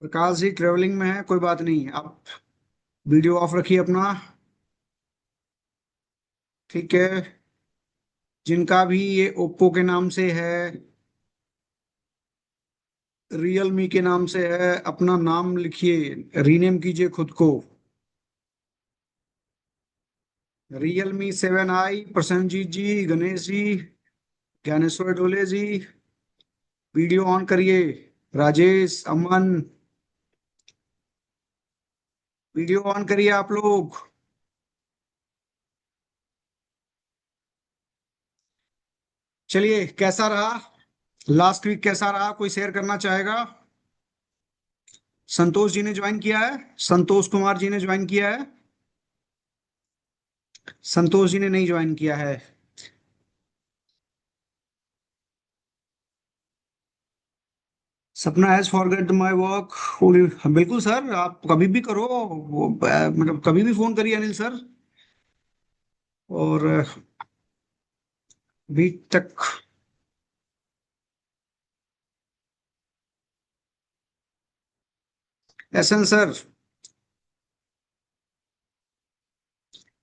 Prakash ji travelling में है, कोई बात नहीं। आप वीडियो ऑफ रखिए अपना। ठीक है। जिनका भी ये ओप्पो के नाम से है, रियलमी के नाम से है, अपना नाम लिखिए, रीनेम कीजिए खुद को। Realme 7i, प्रसन्नजीत जी, गणेश जी, ज्ञानेश्वर डोले जी, वीडियो ऑन करिए। राजेश, अमन, वीडियो ऑन करिए आप लोग। चलिए, कैसा रहा लास्ट वीक? कैसा रहा, कोई शेयर करना चाहेगा? संतोष जी ने ज्वाइन किया है, संतोष कुमार जी ने ज्वाइन किया है। संतोष जी ने नहीं ज्वाइन किया है। सपना हैज फॉरगेट माय वर्क। बिल्कुल सर, आप कभी भी करो, मतलब कभी भी फोन करिए अनिल सर। और अभी तक एसन सर,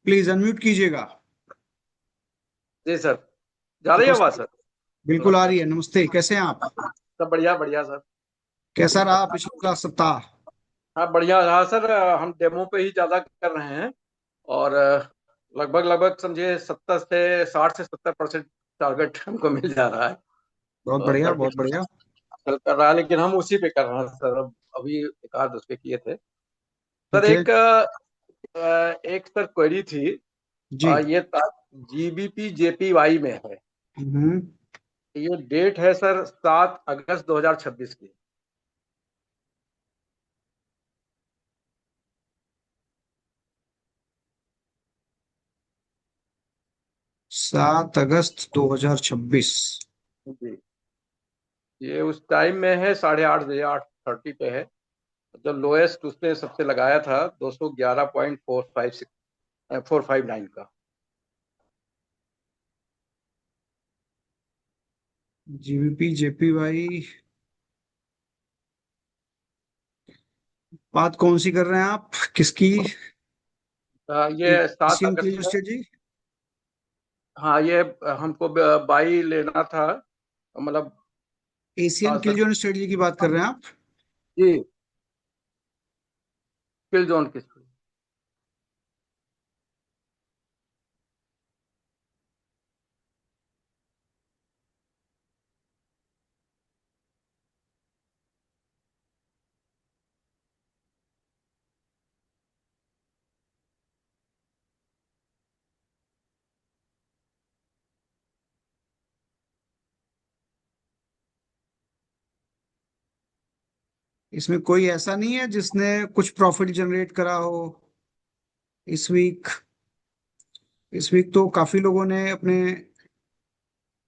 प्लीज अनम्यूट कीजिएगा। जी सर। जा रही है आवाज नमस्ते। सर? बिल्कुल आ नमस्ते। रही है। नमस्ते, कैसे हैं आप? सब बढ़िया बढ़िया सर। कैसा रहा पिछला सप्ताह? हाँ बढ़िया रहा सर। हम डेमो पे ही ज्यादा कर रहे हैं। और लगभग लगभग समझिए 70 से 70% टारगेट हमको मिल जा रहा है। बहुत और बढ़िया, बहुत 30 बढ़िया। चल कर रहा है, लेकिन हम उसी पे कर रहे हैं सर। अभी एक आध उस पे किए थे सर। ठीक है। एक सर क्वेरी थी। जी। ये था, जीबीपी जेपीवाई में है। हम्म। ये डेट है सर 7 अगस्त 2026 की। 7 अगस्त 2026। जी। ये उस टाइम में है, 8:30 बजे 8:30 पे है। जब लोएस्ट उसने सबसे लगाया था 211.459 का। GBP JPY. बात कौन सी कर रहे हैं आप, किसकी? ये सात एशियन अगस्त क्लीन में। स्टेट जी? हाँ ये हमको बाई लेना था, मतलब। एशियन सर किलजोन स्ट्रेटजी की बात कर रहे हैं आप? जी, किल जोन किस। इसमें कोई ऐसा नहीं है जिसने कुछ प्रॉफिट जनरेट करा हो इस वीक? इस वीक तो काफी लोगों ने अपने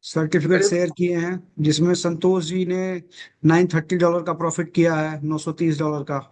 सर्टिफिकेट करीब शेयर किए हैं, जिसमें संतोष जी ने $930 का प्रॉफिट किया है, $930 का।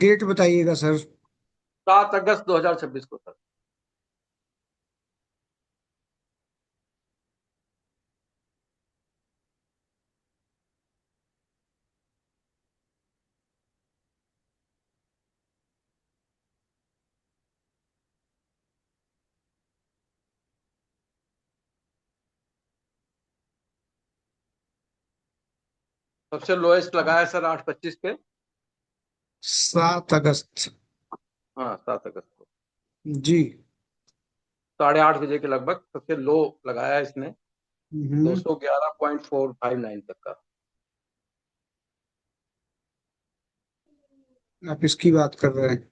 डेट बताइएगा सर। 7 अगस्त 2026 को सर। सबसे लोएस्ट लगाया सर 8:25 पे। 7 अगस्त। हाँ 7 अगस्त को जी। 8:30 बजे के लगभग सबसे लो लगाया इसने, दो हम्म। सौ ग्यारह पॉइंट फोर फाइव नाइन तक का। आप इसकी बात कर रहे हैं?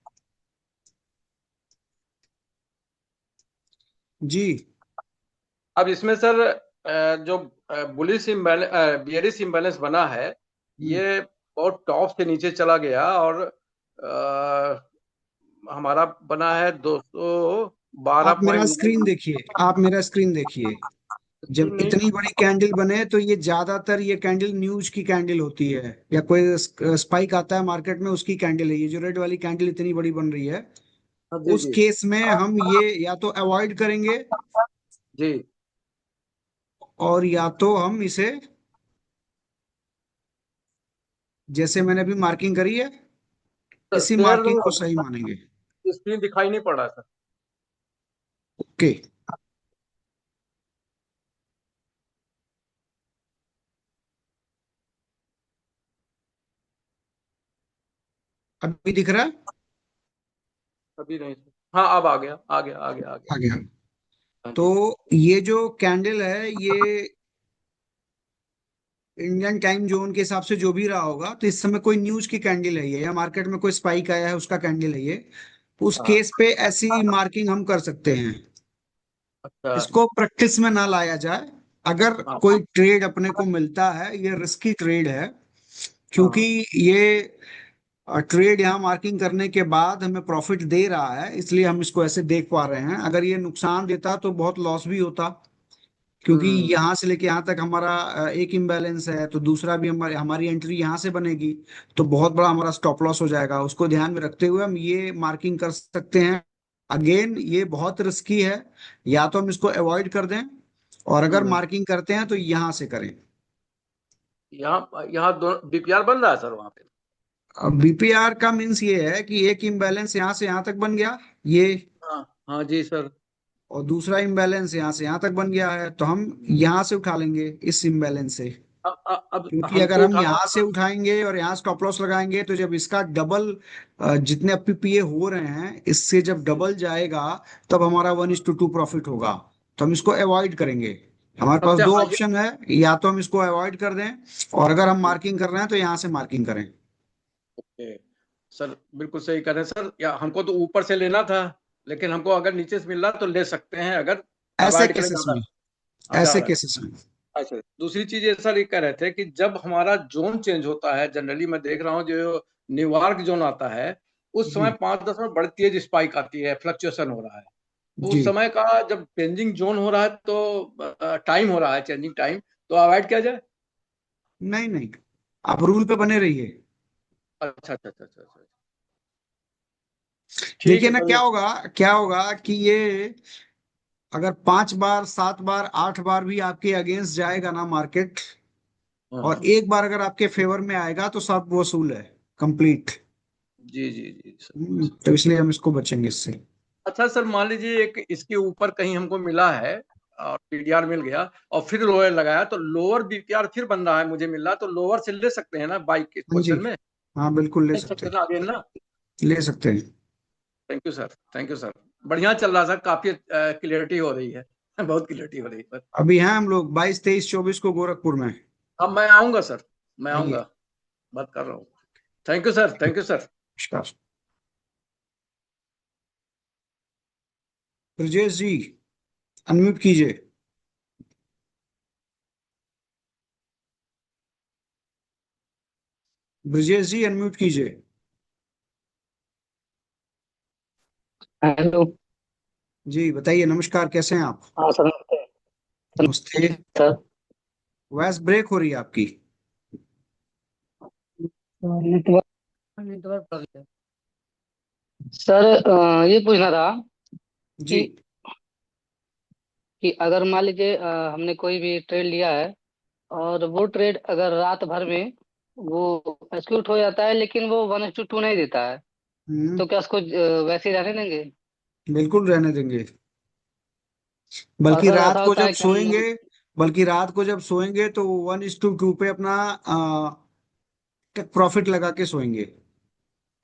जी। अब इसमें सर जो बुलिश इम्बैलेंस बियरिश इम्बैलेंस बना है, हम्म। ये बहुत टॉप से नीचे चला गया। और अ, हमारा बना है 212 आप मेरा पॉइंट स्क्रीन नाइन। देखिए, आप मेरा स्क्रीन देखिए। जब नहीं, इतनी बड़ी कैंडल बने तो ये ज्यादातर ये कैंडल न्यूज की कैंडल होती है, या कोई स्पाइक आता है मार्केट में उसकी कैंडल है। ये जो रेड वाली कैंडल इतनी बड़ी बन रही है, हाँ जी उस जी केस में हम ये या तो अवॉइड करेंगे, जी। और या तो हम इसे, जैसे मैंने अभी मार्किंग करी है, इसी क्लियर मार्किंग नहीं को हो सही रहा, मानेंगे। स्क्रीन दिखाई नहीं पड़ रहा सर। ओके, अभी दिख रहा है? अभी नहीं सर। हाँ, अब आ गया, आ गया, आ गया, आ गया। आ गया। हाँ तो जी। ये जो कैंडल है, ये इंडियन टाइम जोन के हिसाब से जो भी रहा होगा, तो इस समय कोई न्यूज की कैंडल है ये, या मार्केट में कोई स्पाइक आया है उसका कैंडल है ये। उस हाँ। केस पे ऐसी मार्किंग हम कर सकते हैं। अच्छा। इसको प्रैक्टिस में ना लाया जाए। अगर हाँ कोई ट्रेड अपने को मिलता है, ये रिस्की ट्रेड है, क्योंकि हाँ। ये ट्रेड यहाँ मार्किंग करने के बाद हमें प्रॉफिट दे रहा है, इसलिए हम इसको ऐसे देख पा रहे हैं। अगर ये नुकसान देता तो बहुत लॉस भी होता, क्योंकि हम्म। यहाँ से लेके यहाँ तक हमारा एक इम्बैलेंस है, तो दूसरा भी हमारी हमारी एंट्री यहाँ से बनेगी, तो बहुत बड़ा हमारा स्टॉप लॉस हो जाएगा। उसको ध्यान में रखते हुए हम ये मार्किंग कर सकते हैं। अगेन ये बहुत रिस्की है, या तो हम इसको अवॉइड कर दें, और अगर हम्म। मार्किंग करते हैं तो यहाँ से करें। यहाँ यहाँ दोनों बीपीआर बन रहा है सर वहाँ पे। अब बीपीआर का मीन्स ये है कि एक इम्बैलेंस यहाँ से यहाँ तक बन गया, ये, हाँ हाँ जी सर। और दूसरा इम्बैलेंस यहाँ से यहाँ तक बन गया है, तो हम यहाँ से उठा लेंगे इस इम्बैलेंस से। अब क्योंकि अगर हमको हम उठाना यहाँ से होगा। उठाएंगे और यहाँ स्टॉप लॉस लगाएंगे, तो जब इसका डबल, जितने पीपीए हो रहे हैं इससे जब डबल जाएगा, तब हमारा 1:2 प्रॉफिट होगा। तो हम इसको अवॉइड करेंगे। हमारे पास सबसे दो हाईएस्ट। ऑप्शन है, या तो हम इसको अवॉइड कर दें, और अगर हम मार्किंग कर रहे हैं तो यहाँ से मार्किंग करें। ओके सर, बिल्कुल सही कह रहे हैं सर। या हमको तो ऊपर से लेना था, लेकिन हमको अगर नीचे से मिल रहा तो ले सकते हैं, अगर ऐसे अवॉइड करें केसेस ज्यादा। में, हाँ, ऐसे ज्यादा। केसेस में। अच्छा, दूसरी चीज ये सर ये कह रहे थे कि जब हमारा जोन चेंज होता है, जनरली मैं देख रहा हूँ जो न्यूयॉर्क जोन आता है, उस समय जी 5-10 मिनट बड़ी तेज स्पाइक आती है, फ्लक्चुएशन हो रहा है। तो जी, उस समय का जब चेंजिंग जोन हो रहा है, तो टाइम हो रहा है चेंजिंग टाइम, तो अवॉइड किया जाए। नहीं नहीं, आप रूल पे बने रहिए। अच्छा अच्छा अच्छा अच्छा अच्छा। ठीक देखिए है ना, सर क्या मैं। होगा, क्या होगा कि ये अगर 5 बार 7 बार 8 बार भी आपके अगेंस्ट जाएगा ना मार्केट, और हाँ। एक बार अगर आपके फेवर में आएगा, तो सब वसूल है, कंप्लीट। जी जी जी सर। तो इसलिए हम इसको बचेंगे इससे। अच्छा सर, मान लीजिए एक इसके ऊपर कहीं हमको मिला है और पीडीआर मिल गया, और फिर लोअर लगाया तो लोअर बीपीआर फिर बन रहा है, मुझे मिल रहा है, तो लोअर से ले सकते हैं ना बाई की हाँ जी, पोजीशन में? हाँ बिल्कुल ले ले सकते सकते हैं, हैं ना अगेन ना? ले सकते हैं। Thank you sir, thank you sir. बढ़िया चल रहा सर, काफी क्लियरिटी हो रही है। बहुत क्लियरिटी हो रही है सर। अभी हैं हम लोग 22 23 24 को गोरखपुर में। अब मैं आऊंगा सर, मैं आइए। आऊंगा, बात कर रहा हूँ। Thank you sir, thank you sir. नमस्कार। ब्रजेश जी, अनम्यूट कीजिए। ब्रजेश जी, अनम्यूट कीजिए। हेलो। जी बताइए, नमस्कार, कैसे हैं आप? हाँ सर, नमस्ते। नमस्ते। सर, वॉइस ब्रेक हो रही है आपकी। Network network problem. सर, ये पूछना था जी। कि अगर मान लीजिए हमने कोई भी ट्रेड लिया है, और वो ट्रेड अगर रात भर में वो एक्सिक्यूट हो जाता है, लेकिन वो 1:2 नहीं देता है, हम्म, तो क्या उसको वैसे ही रहने देंगे? बिल्कुल रहने देंगे। और बल्कि सर रात ऐसा को होता जब है कि सोएंगे, हम बल्कि रात को जब सोएंगे तो 1:2 पे अपना प्रॉफिट लगा के सोएंगे,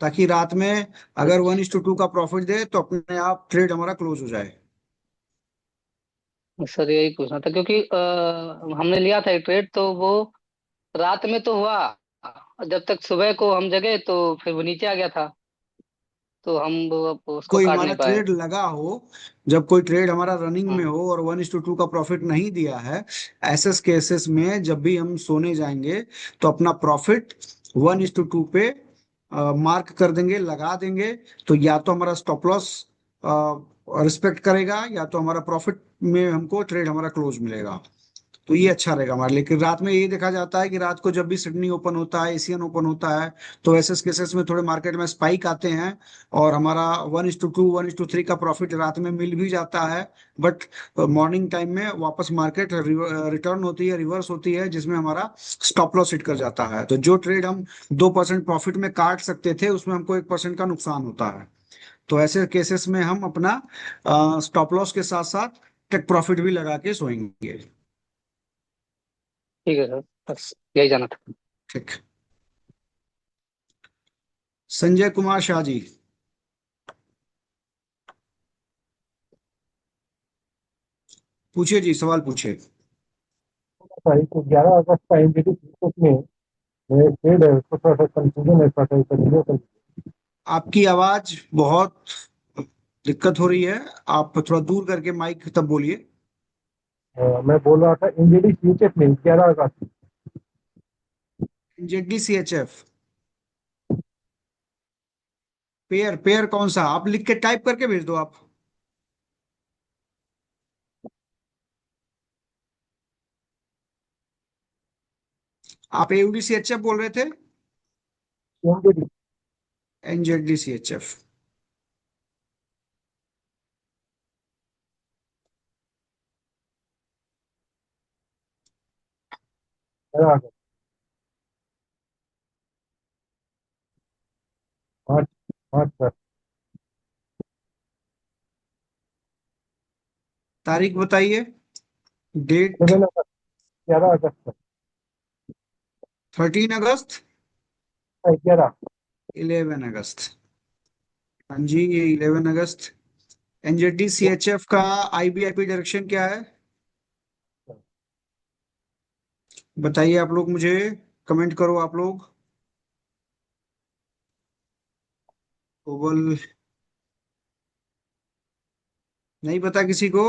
ताकि रात में अगर वन अच्छा, इज टू टू का प्रॉफिट दे तो अपने आप ट्रेड हमारा क्लोज हो जाए। सर यही पूछना था, क्योंकि हमने लिया था एक ट्रेड, तो वो रात में तो हुआ, जब तक सुबह को हम जगे तो फिर वो नीचे आ गया था, तो हम वो अब उसको कोई काट हमारा नहीं पाए। ट्रेड लगा हो, जब कोई ट्रेड हमारा रनिंग में हाँ। हो और 1:2 का प्रॉफिट नहीं दिया है, ऐसे केसेस में जब भी हम सोने जाएंगे, तो अपना प्रॉफिट 1:2 पे मार्क कर देंगे, लगा देंगे, तो या तो हमारा स्टॉप लॉस रिस्पेक्ट करेगा, या तो हमारा प्रॉफिट में हमको ट्रेड हमारा क्लोज मिलेगा। तो ये अच्छा रहेगा हमारे। लेकिन रात में ये देखा जाता है कि रात को जब भी सिडनी ओपन होता है, एशियन ओपन होता है, तो ऐसे केसेस में थोड़े मार्केट में स्पाइक आते हैं, और हमारा 1:2 1:3 का प्रॉफिट रात में मिल भी जाता है। बट मॉर्निंग टाइम में वापस मार्केट रिटर्न होती है, रिवर्स होती है, जिसमें हमारा स्टॉप लॉस हिट कर जाता है। तो जो ट्रेड हम 2% प्रॉफिट में काट सकते थे, उसमें हमको 1% का नुकसान होता है। तो ऐसे केसेस में हम अपना स्टॉप लॉस के साथ साथ टेक प्रॉफिट भी लगा के सोएंगे। ठीक है सर, बस यही जाना था। ठीक। संजय कुमार शाह जी, पूछिए जी, सवाल पूछिए। भाई तो 11 अगस्त का एनजीटी में ट्रेड है, उसको थोड़ा सा कंफ्यूजन है, थोड़ा सा इसका वीडियो कर। आपकी आवाज बहुत दिक्कत हो रही है, आप थोड़ा दूर करके माइक तब बोलिए। मैं बोल रहा था एनजीटी फ्यूचर में 11 अगस्त। JD C H F pair, pair कौन सा, आप लिख के टाइप करके भेज दो आप। आप एयूडी सी एच एफ बोल रहे थे? NGT. NJD C H F. ग्यारह अगस्त मार्च, मार्च सर। तारीख बताइए, डेट। 11 अगस्त, 11 अगस्त सर। 13 अगस्त, 11। 11 अगस्त। हाँ जी, ये 11 अगस्त। एनजेडी सी एच एफ का आईबीआईपी डायरेक्शन क्या है, बताइए आप लोग मुझे, कमेंट करो आप लोग। गूगल, नहीं पता किसी को?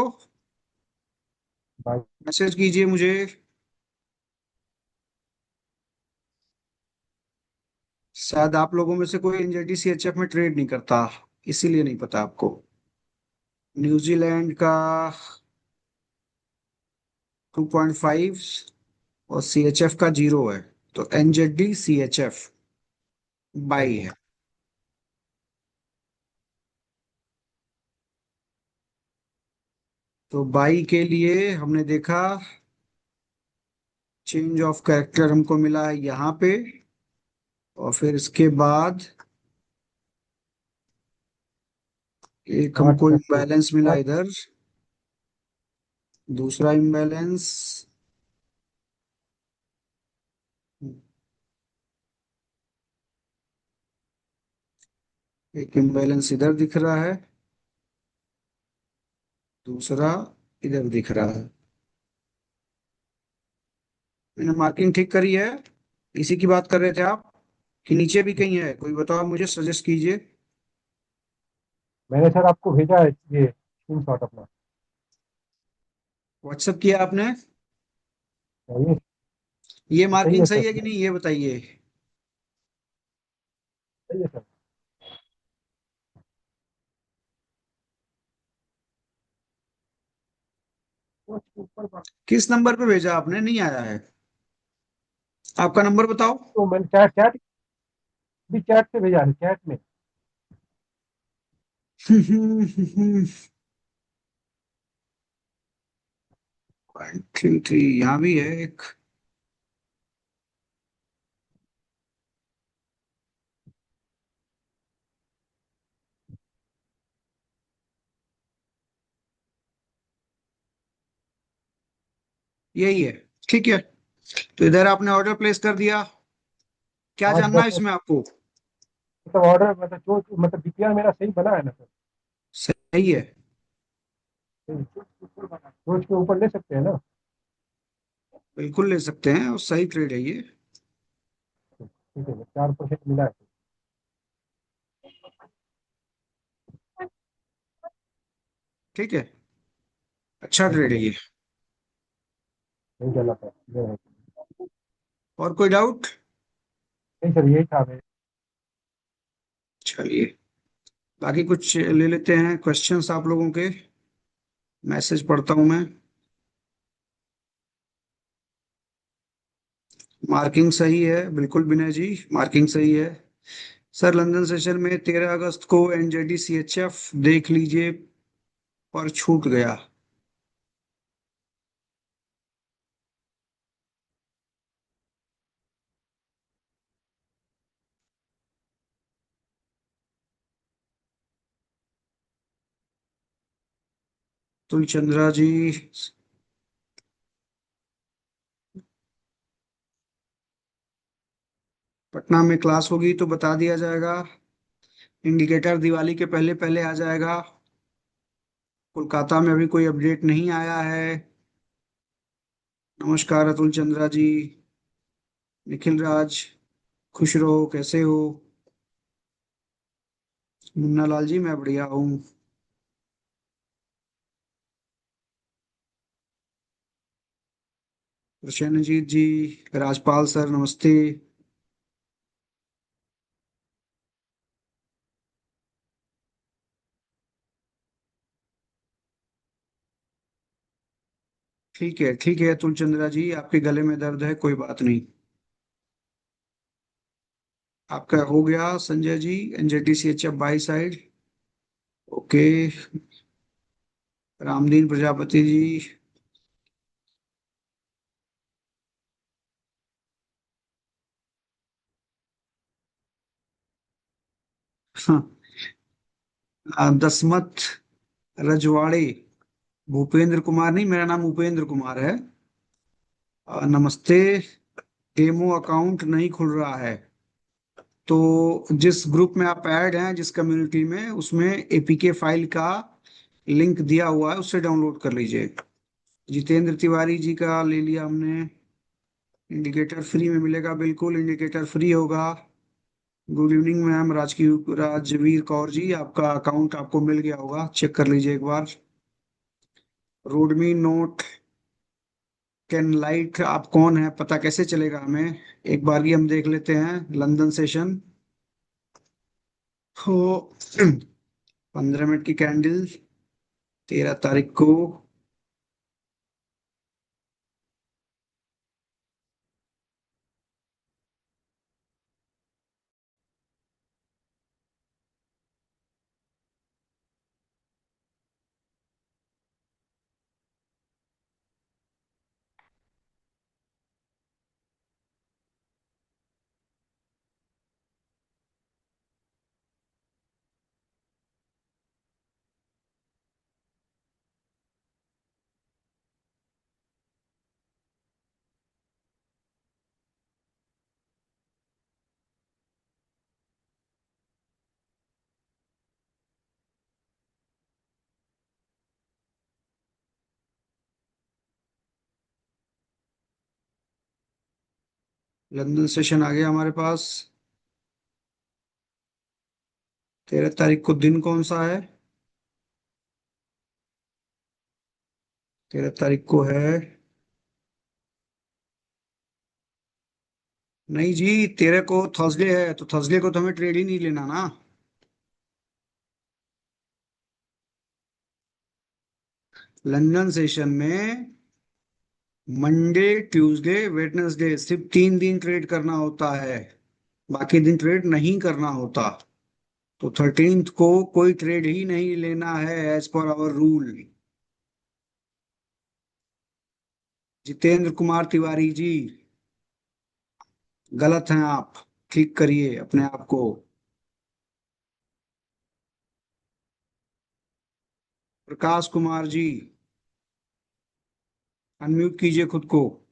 भाई मैसेज कीजिए मुझे। शायद आप लोगों में से कोई एनजेडी सीएचएफ में ट्रेड नहीं करता, इसीलिए नहीं पता आपको। न्यूजीलैंड का 2.5 और सीएचएफ का 0 है, तो एनजेडी सीएचएफ बाई है। तो बाई के लिए हमने देखा चेंज ऑफ कैरेक्टर हमको मिला है यहाँ पे, और फिर इसके बाद एक मार्च हमको सर। इम्बैलेंस मिला मार्च। इधर, दूसरा इम्बैलेंस, एक इम्बैलेंस इधर दिख रहा है, दूसरा इधर दिख रहा है। मैंने मार्किंग ठीक करी है, इसी की बात कर रहे थे आप, कि नीचे भी कहीं है? कोई बताओ मुझे, सजेस्ट कीजिए। मैंने सर आपको भेजा है ये स्क्रीनशॉट अपना। व्हाट्सएप किया आपने? सही है। ये सही मार्किंग है सही सर। है कि नहीं, ये बताइए। सही है सर। किस नंबर पे भेजा आपने, नहीं आया है? आपका नंबर बताओ। तो मैंने चैट चैट भी चैट से भेजा है, चैट में। 3 3 यहाँ भी है एक। यही है, ठीक है। तो इधर आपने ऑर्डर प्लेस कर दिया, क्या पाँच जानना दस है में इसमें आपको? मतलब ऑर्डर, मतलब जो मतलब डीपीआर मेरा सही बना है ना सर। सही है, रोज के ऊपर ले सकते हैं ना। बिल्कुल ले सकते हैं, और सही ट्रेड है ये। ठीक है, 4% मिला है। ठीक है, अच्छा नहीं ट्रेड है चला, ये। नहीं चला था ये है। और कोई डाउट? नहीं सर, यही था मेरे। चलिए, बाकी कुछ ले लेते हैं क्वेश्चंस आप लोगों के। मैसेज पढ़ता हूं मैं। मार्किंग सही है बिल्कुल विनय जी, मार्किंग सही है। सर लंदन सेशन में 13 अगस्त को एनजेडी सीएचएफ देख लीजिए पर छूट गया। तुलचंद्रा जी, पटना में क्लास होगी तो बता दिया जाएगा। इंडिकेटर दिवाली के पहले पहले आ जाएगा। कोलकाता में अभी कोई अपडेट नहीं आया है। नमस्कार अतुल चंद्रा जी। निखिल राज, खुश रहो, कैसे हो? मुन्ना लाल जी, मैं बढ़िया हूँ। प्रसन्नजीत जी, राजपाल सर नमस्ते। ठीक है अतुल चंद्रा जी, आपके गले में दर्द है, कोई बात नहीं। आपका हो गया Sanjay ji, NJT C H F by side. Okay. Ramdeen Prajapati ji. हाँ, दसमत रजवाड़े। भूपेंद्र कुमार नहीं, मेरा नाम उपेंद्र कुमार है। नमस्ते। डेमो अकाउंट नहीं खुल रहा है तो जिस ग्रुप में आप ऐड हैं, जिस कम्युनिटी में, उसमें एपीके फाइल का लिंक दिया हुआ है, उससे डाउनलोड कर लीजिए। जितेंद्र तिवारी जी का ले लिया हमने। इंडिकेटर फ्री में मिलेगा, बिल्कुल इंडिकेटर फ्री होगा। Good evening ma'am Rajveer Kaur ji, आपका अकाउंट आपको मिल गया होगा, चेक कर लीजिए एक बार। रोडमी नोट कैन लाइट, आप कौन है पता कैसे चलेगा हमें? एक बार ही हम देख लेते हैं लंदन सेशन। हो 15 मिनट की कैंडल, 13 तारीख को। लंदन सेशन आ गया हमारे पास। 13 तारीख को दिन कौन सा है? 13 तारीख को है, नहीं जी, 13 को थर्सडे है, तो थर्सडे को तो हमें ट्रेड ही नहीं लेना ना। लंदन सेशन में मंडे, ट्यूसडे, वेडनेसडे, सिर्फ 3 दिन ट्रेड करना होता है, बाकी दिन ट्रेड नहीं करना होता। तो 13th को कोई ट्रेड ही नहीं लेना है as per our rule. Jitendra Kumar Tiwari ji, गलत हैं आप, ठीक करिए अपने आप को। प्रकाश कुमार जी, अनम्यूट कीजिए खुद को।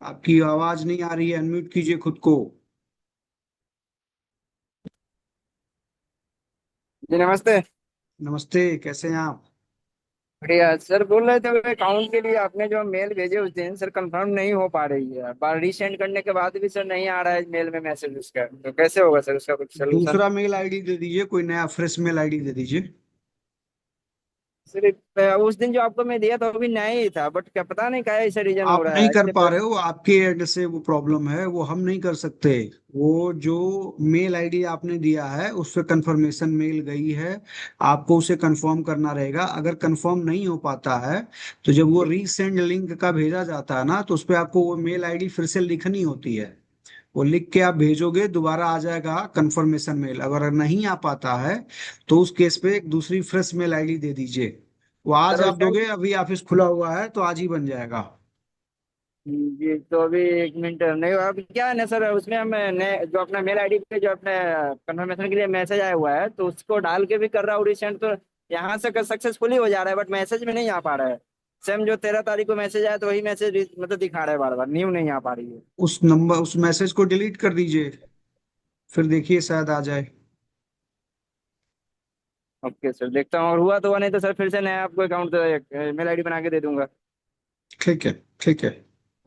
आपकी आवाज नहीं आ रही है, अनम्यूट कीजिए खुद को। जी नमस्ते। नमस्ते, कैसे हैं आप? बढ़िया सर, बोल रहे थे अकाउंट के लिए आपने जो मेल भेजे उस दिन सर कंफर्म नहीं हो पा रही है, बार रीसेंड करने के बाद भी सर नहीं आ रहा है मेल में मैसेज उसका, तो कैसे होगा सर उसका कुछ सोल्यूशन? दूसरा मेल आईडी दे दीजिए, कोई नया फ्रेश मेल आईडी दे दीजिए। सिर्फ उस दिन जो आपको मैं दिया था वो भी नया ही था, बट क्या पता नहीं क्या ऐसा रीजन हो आप रहा नहीं है कर इससे पा रहे हो, आपके एंड से वो प्रॉब्लम है, वो हम नहीं कर सकते। वो जो मेल आईडी आपने दिया है उस पर कंफर्मेशन मेल गई है, आपको उसे कंफर्म करना रहेगा। अगर कंफर्म नहीं हो पाता है तो जब वो रीसेंड लिंक का भेजा जाता है ना, तो उस पर आपको वो मेल आईडी फिर से लिखनी होती है। वो लिख के आप भेजोगे, दोबारा आ जाएगा कंफर्मेशन मेल। अगर नहीं आ पाता है तो उस केस पे एक दूसरी फ्रेश मेल आईडी दे दीजिए। वो आज सर आप उसका दोगे, अभी ऑफिस खुला हुआ है तो आज ही बन जाएगा। जी, तो अभी 1 मिनट नहीं हुआ। अभी क्या है ना सर, उसमें हम जो अपना मेल आईडी पे जो अपने कंफर्मेशन के लिए मैसेज आया हुआ है, तो उसको डाल के भी कर रहा हूँ रिसेंड, तो यहाँ से सक्सेसफुली हो जा रहा है, बट मैसेज में नहीं आ पा रहा है। सेम जो 13 तारीख को मैसेज आया तो वही मैसेज मतलब दिखा रहा है, बार बार न्यू नहीं आ पा रही है। उस मैसेज को डिलीट कर दीजिए, फिर देखिए शायद आ जाए। ओके सर, देखता हूँ, और हुआ तो हुआ, नहीं तो सर फिर से नया आपको अकाउंट मेल आईडी बना के दे दूंगा। ठीक है, ठीक है।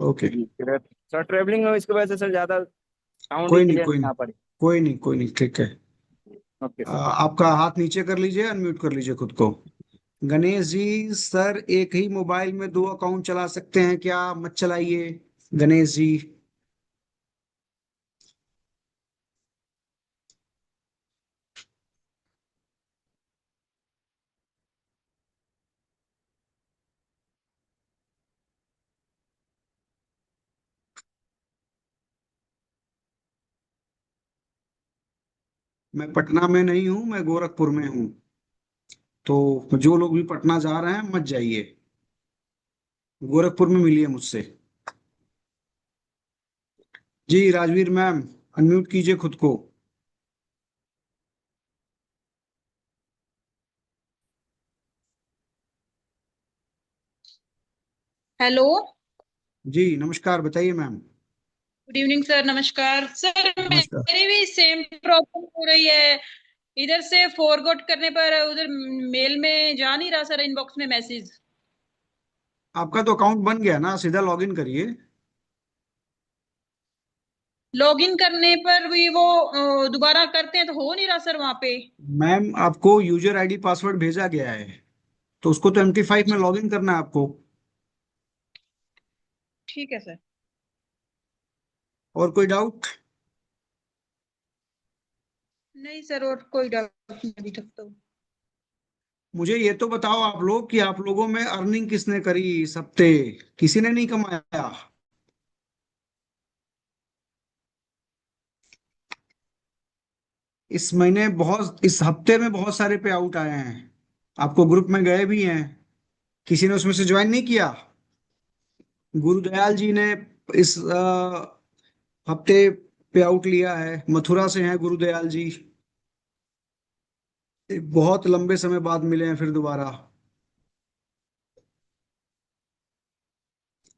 ओके। जी सर, ट्रेवलिंग हो इसकी वजह से सर ज्यादा साउंड ही कोई नहीं, क्लियर कोई नहीं नहीं, आ पा रही। कोई नहीं, कोई नहीं, ठीक है। Okay sir. आपका हाथ नीचे कर लीजिए, अनम्यूट कर लीजिए खुद को। गणेश जी, सर एक ही मोबाइल में दो अकाउंट चला सकते हैं क्या? मत चलाइए गणेश जी। मैं पटना में नहीं हूँ, मैं गोरखपुर में हूँ। तो जो लोग भी पटना जा रहे हैं मत जाइए, गोरखपुर में मिलिए मुझसे। जी राजवीर मैम, अनम्यूट कीजिए खुद को। हेलो। जी नमस्कार, बताइए मैम। गुड इवनिंग सर, नमस्कार सर। नमस्कार। मेरी भी सेम प्रॉब्लम हो रही है। इधर से फॉरगॉट करने पर उधर मेल में जा नहीं रहा सर, इनबॉक्स में मैसेज। आपका तो अकाउंट बन गया ना, सीधा लॉगिन करिए। लॉगिन करने पर भी वो दोबारा करते हैं तो हो नहीं रहा सर वहां पे। मैम आपको यूजर आईडी पासवर्ड भेजा गया है, तो उसको तो MT5 में लॉगिन करना है आपको। ठीक है सर। और कोई डाउट? नहीं सर, और कोई डाउट नहीं अभी तक तो। मुझे ये तो बताओ आप लोग कि आप लोगों में अर्निंग किसने करी इस हफ्ते? किसी ने नहीं कमाया? इस महीने बहुत, इस हफ्ते में बहुत सारे पे आउट आए हैं, आपको ग्रुप में गए भी हैं। किसी ने उसमें से ज्वाइन नहीं किया? गुरुदयाल जी ने इस हफ्ते पे आउट लिया है, मथुरा से हैं गुरुदयाल जी। बहुत लंबे समय बाद मिले हैं फिर दोबारा।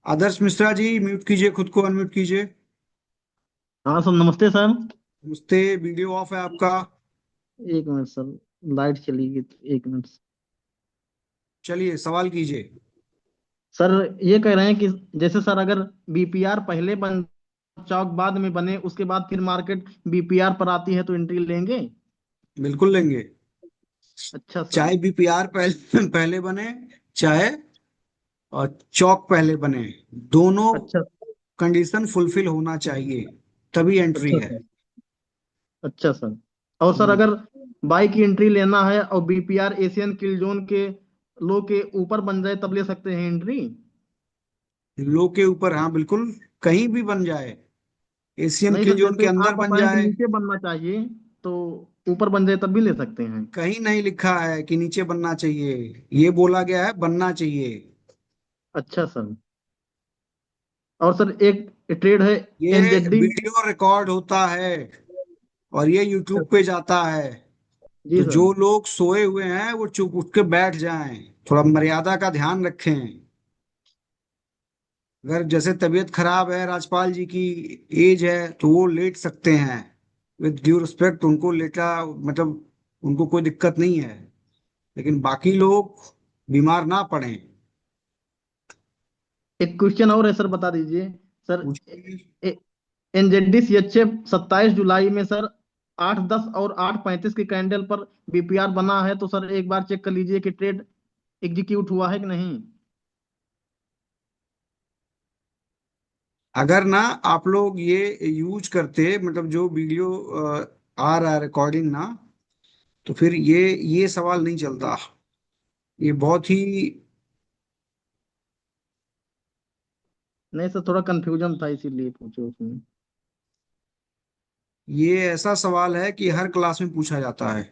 आदर्श मिश्रा जी, म्यूट कीजिए खुद को, अनम्यूट कीजिए। हाँ सर, नमस्ते सर। नमस्ते, वीडियो ऑफ है आपका। एक मिनट सर, लाइट चली गई, 1 मिनट। चलिए सवाल कीजिए। सर ये कह रहे हैं कि जैसे सर अगर बीपीआर पहले बन, चौक बाद में बने, उसके बाद फिर मार्केट बीपीआर पर आती है तो एंट्री लेंगे? बिल्कुल लेंगे। अच्छा सर। चाहे बीपीआर पहले पहले बने, चाहे और चौक पहले बने, दोनों अच्छा। कंडीशन फुलफिल होना चाहिए, तभी एंट्री अच्छा है। सर। अच्छा सर। और सर हम्म, अगर बाई की एंट्री लेना है और बीपीआर एशियन किल जोन के लो के ऊपर बन जाए तब ले सकते हैं एंट्री? लो के ऊपर, हाँ बिल्कुल, कहीं भी बन जाए, एशियन नहीं किल सर, जोन के जैसे अंदर आप बन बताएं कि जाए। नीचे बनना चाहिए, तो ऊपर बन जाए तब भी ले सकते हैं? कहीं नहीं लिखा है कि नीचे बनना चाहिए, ये बोला गया है बनना चाहिए। अच्छा सर। और सर एक ट्रेड है, ये एनजेडी। वीडियो रिकॉर्ड होता है और ये यूट्यूब पे जाता है। जी तो सर। जो लोग सोए हुए हैं वो चुप उठ के बैठ जाएं, थोड़ा मर्यादा का ध्यान रखें। अगर जैसे तबीयत खराब है राजपाल जी की, एज है, तो वो लेट सकते हैं, विद ड्यू रिस्पेक्ट उनको लेटा, मतलब उनको कोई दिक्कत नहीं है, लेकिन बाकी लोग बीमार ना पड़ें। एक क्वेश्चन और है सर, बता दीजिए सर। पूछिए। एनजेडी सीएचएफ 27 जुलाई में सर 8:10 और 8:35 के कैंडल पर बीपीआर बना है, तो सर एक बार चेक कर लीजिए कि ट्रेड एग्जीक्यूट हुआ है कि नहीं? अगर ना आप लोग ये यूज करते, मतलब जो वीडियो आ रहा है रिकॉर्डिंग ना, तो फिर ये सवाल नहीं चलता। ये बहुत ही, नहीं सर, थोड़ा कंफ्यूजन था इसीलिए पूछे उसमें। ये ऐसा सवाल है कि हर क्लास में पूछा जाता है।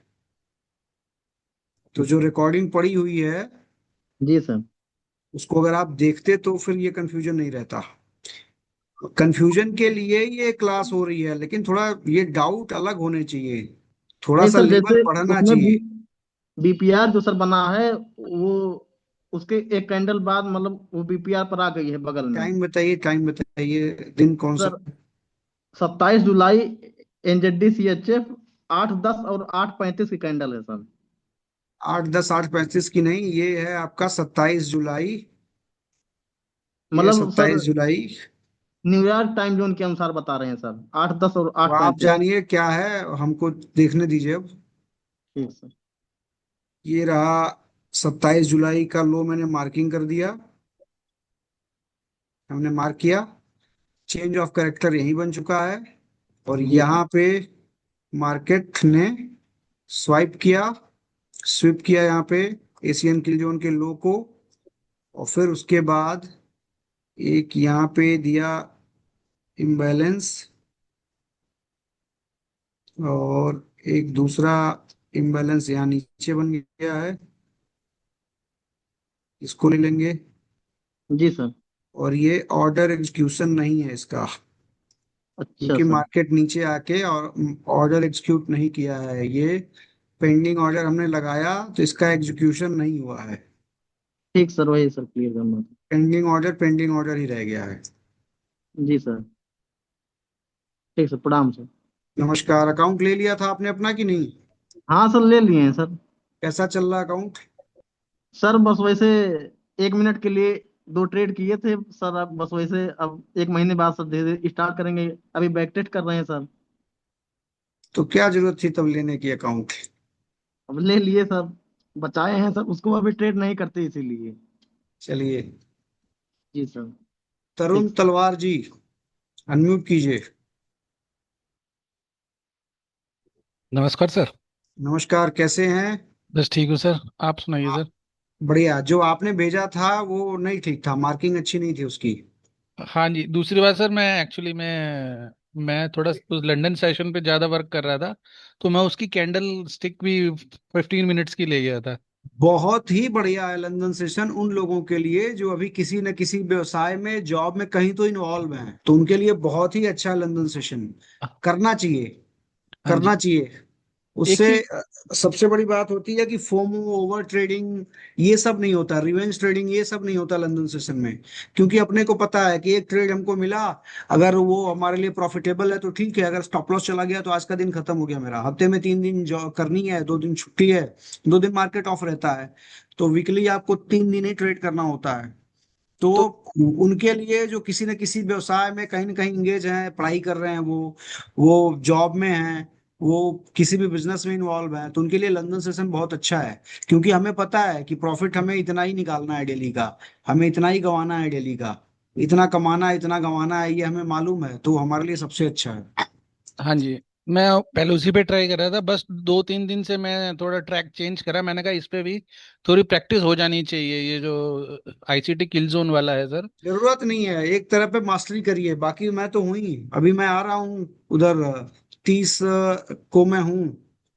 तो जो रिकॉर्डिंग पड़ी हुई है जी सर। उसको अगर आप देखते तो फिर ये कंफ्यूजन नहीं रहता। कंफ्यूजन के लिए ये क्लास हो रही है, लेकिन थोड़ा ये डाउट अलग होने चाहिए, थोड़ा नहीं सा सर, लेवल जैसे बढ़ना उसमें चाहिए। बीपीआर जो सर बना है वो उसके एक कैंडल बाद मतलब वो बीपीआर पर आ गई है बगल में। टाइम बताइए, टाइम बताइए, दिन कौन सा? सर 27 जुलाई, एनजेडी सीएचएफ 8:10 और 8:35 की कैंडल है सर। 8:10 8:35 की नहीं, ये है आपका 27 जुलाई। ये मतलब सर 27 जुलाई। न्यूयॉर्क टाइम जोन के अनुसार बता रहे हैं सर, 8:10 और तो आठ आप पैंतीस जानिए क्या है, हमको देखने दीजिए अब। ठीक सर। ये रहा 27 जुलाई का लो, मैंने मार्किंग कर दिया, हमने मार्क किया। चेंज ऑफ कैरेक्टर यही बन चुका है। और जी सर। यहाँ पे मार्केट ने स्वाइप किया, स्विप किया यहाँ पे एशियन किल जोन के लो को। और फिर उसके बाद एक यहाँ पे दिया इम्बैलेंस, और एक दूसरा इम्बैलेंस यहाँ नीचे बन गया है, इसको ले लेंगे। जी सर। और ये ऑर्डर एग्जीक्यूशन नहीं है इसका, अच्छा क्योंकि सर। मार्केट नीचे आके और ऑर्डर एग्जीक्यूट नहीं किया है ये। पेंडिंग ऑर्डर हमने लगाया तो इसका एग्जीक्यूशन नहीं हुआ है। ठीक सर, वही सर क्लियर करना था। पेंडिंग ऑर्डर ही रह गया है। जी सर। ठीक सर, प्रणाम सर। नमस्कार। अकाउंट ले लिया था आपने अपना कि नहीं? हाँ सर, ले लिए हैं सर। कैसा चल रहा अकाउंट? सर बस वैसे 1 मिनट के लिए 2 ट्रेड किए थे सर, अब बस वैसे अब 1 महीने बाद सर धीरे धीरे स्टार्ट करेंगे। अभी बैक टेस्ट कर रहे हैं सर। तो क्या जरूरत थी तब लेने की अकाउंट? अब ले लिए सर, बचाए हैं सर, उसको अभी ट्रेड नहीं करते इसीलिए। चलिए। जी सर। तरुण ठीक सर। तलवार जी, अनम्यूट कीजिए। नमस्कार सर। नमस्कार, कैसे हैं? बस ठीक हूँ सर, आप सुनाइए आ, सर। बढ़िया। जो आपने भेजा था वो नहीं ठीक था, मार्किंग अच्छी नहीं थी उसकी। हाँ जी, दूसरी बात सर, मैं एक्चुअली मैं थोड़ा उस लंदन सेशन पे ज़्यादा वर्क कर रहा था, तो मैं उसकी कैंडल स्टिक भी 15 मिनट्स की ले गया था। बहुत ही बढ़िया है लंदन सेशन उन लोगों के लिए जो अभी किसी न किसी व्यवसाय में, जॉब में कहीं तो इन्वॉल्व हैं, तो उनके लिए बहुत ही अच्छा है लंदन सेशन। करना चाहिए, हाँ जी। करना चाहिए। एक उससे चीज। सबसे बड़ी बात होती है कि फोमो, ओवर ट्रेडिंग, ये सब नहीं होता, रिवेंज ट्रेडिंग ये सब नहीं होता लंदन सेशन में। क्योंकि अपने को पता है कि एक ट्रेड हमको मिला, अगर वो हमारे लिए प्रॉफिटेबल है तो ठीक है, अगर स्टॉप लॉस चला गया तो आज का दिन खत्म हो गया मेरा। हफ्ते में 3 दिन जॉब करनी है, 2 दिन छुट्टी है, 2 दिन मार्केट ऑफ रहता है, तो वीकली आपको 3 दिन ही ट्रेड करना होता है। तो तो उनके लिए जो किसी न किसी व्यवसाय में कहीं ना कहीं इंगेज हैं, पढ़ाई कर रहे हैं, वो जॉब में हैं, वो किसी भी बिजनेस में इन्वॉल्व हैं, तो उनके लिए लंदन सेशन बहुत अच्छा है। क्योंकि हमें पता है कि प्रॉफिट हमें इतना ही निकालना है डेली का, हमें इतना ही गंवाना है डेली का, इतना कमाना है, इतना गंवाना है, ये हमें मालूम है, तो हमारे लिए सबसे अच्छा है। हाँ जी, मैं पहले उसी पे ट्राई कर रहा था, बस 2-3 दिन से मैं थोड़ा ट्रैक चेंज करा, मैंने कहा इस पे भी थोड़ी प्रैक्टिस हो जानी चाहिए, ये जो आईसीटी किल जोन वाला है सर। जरूरत नहीं है, एक तरह पे मास्टरी करिए, बाकी मैं तो हूँ ही। अभी मैं आ रहा हूँ उधर, 30 को मैं हूँ।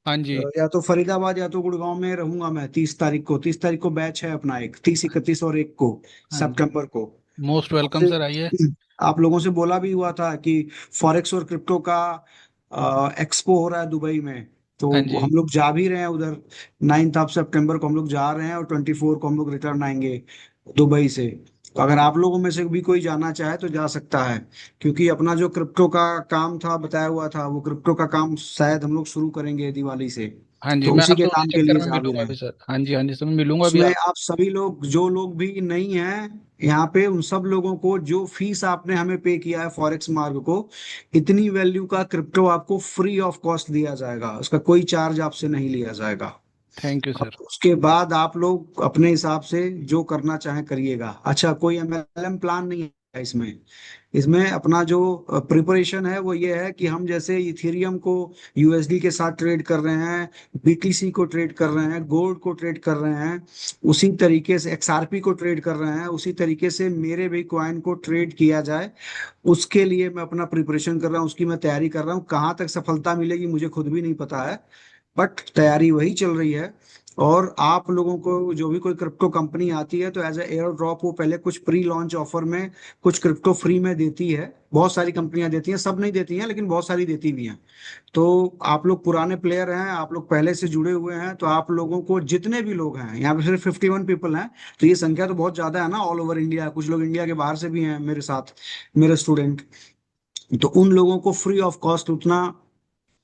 हाँ जी। या तो फरीदाबाद या तो गुड़गांव में रहूंगा मैं 30 तारीख को। 30 तारीख को बैच है अपना, एक 30 31 और 1 को हाँ जी, सितंबर को। मोस्ट वेलकम आपसे, सर, आइए। आप लोगों से बोला भी हुआ था कि फॉरेक्स और क्रिप्टो का एक्सपो हो रहा है दुबई में, हाँ तो जी। हम लोग जा भी रहे हैं उधर। 9 सितंबर को हम लोग जा रहे हैं और 24 को हम लोग रिटर्न आएंगे दुबई से। तो अगर आप लोगों में से भी कोई जाना चाहे तो जा सकता है। क्योंकि अपना जो क्रिप्टो का काम था, बताया हुआ था, वो क्रिप्टो का काम शायद हम लोग शुरू करेंगे दिवाली से। हाँ जी, तो मैं उसी के आपसे उसी काम के चक्कर लिए में जा भी मिलूंगा रहे अभी हैं। सर। हाँ जी, हाँ जी सर, मैं मिलूंगा अभी उसमें आप। आप सभी लोग, जो लोग भी नहीं हैं यहाँ पे, उन सब लोगों को जो फीस आपने हमें पे किया है फॉरेक्स मार्क को, इतनी वैल्यू का क्रिप्टो आपको फ्री ऑफ कॉस्ट दिया जाएगा, उसका कोई चार्ज आपसे नहीं लिया जाएगा। Thank you sir. उसके बाद आप लोग अपने हिसाब से जो करना चाहें करिएगा। अच्छा, कोई एमएलएम प्लान नहीं है इसमें। इसमें अपना जो प्रिपरेशन है वो ये है कि हम जैसे इथेरियम को यूएसडी के साथ ट्रेड कर रहे हैं, बीटीसी को ट्रेड कर रहे हैं, गोल्ड को ट्रेड कर रहे हैं, उसी तरीके से एक्सआरपी को ट्रेड कर रहे हैं, उसी तरीके से मेरे भी कॉइन को ट्रेड किया जाए, उसके लिए मैं अपना प्रिपरेशन कर रहा हूँ, उसकी मैं तैयारी कर रहा हूँ। कहाँ तक सफलता मिलेगी मुझे खुद भी नहीं पता है, बट तैयारी वही चल रही है। और आप लोगों को जो भी कोई क्रिप्टो कंपनी आती है तो एज ए एयर ड्रॉप वो पहले कुछ प्री लॉन्च ऑफर में कुछ क्रिप्टो फ्री में देती है। बहुत सारी कंपनियां देती हैं, सब नहीं देती हैं लेकिन बहुत सारी देती भी हैं। तो आप लोग पुराने प्लेयर हैं, आप लोग पहले से जुड़े हुए हैं, तो आप लोगों को जितने भी लोग हैं, यहाँ पे सिर्फ 51 पीपल हैं, तो ये संख्या तो बहुत ज्यादा है ना ऑल ओवर इंडिया। कुछ लोग इंडिया के बाहर से भी हैं मेरे साथ, मेरे स्टूडेंट। तो उन लोगों को फ्री ऑफ कॉस्ट उतना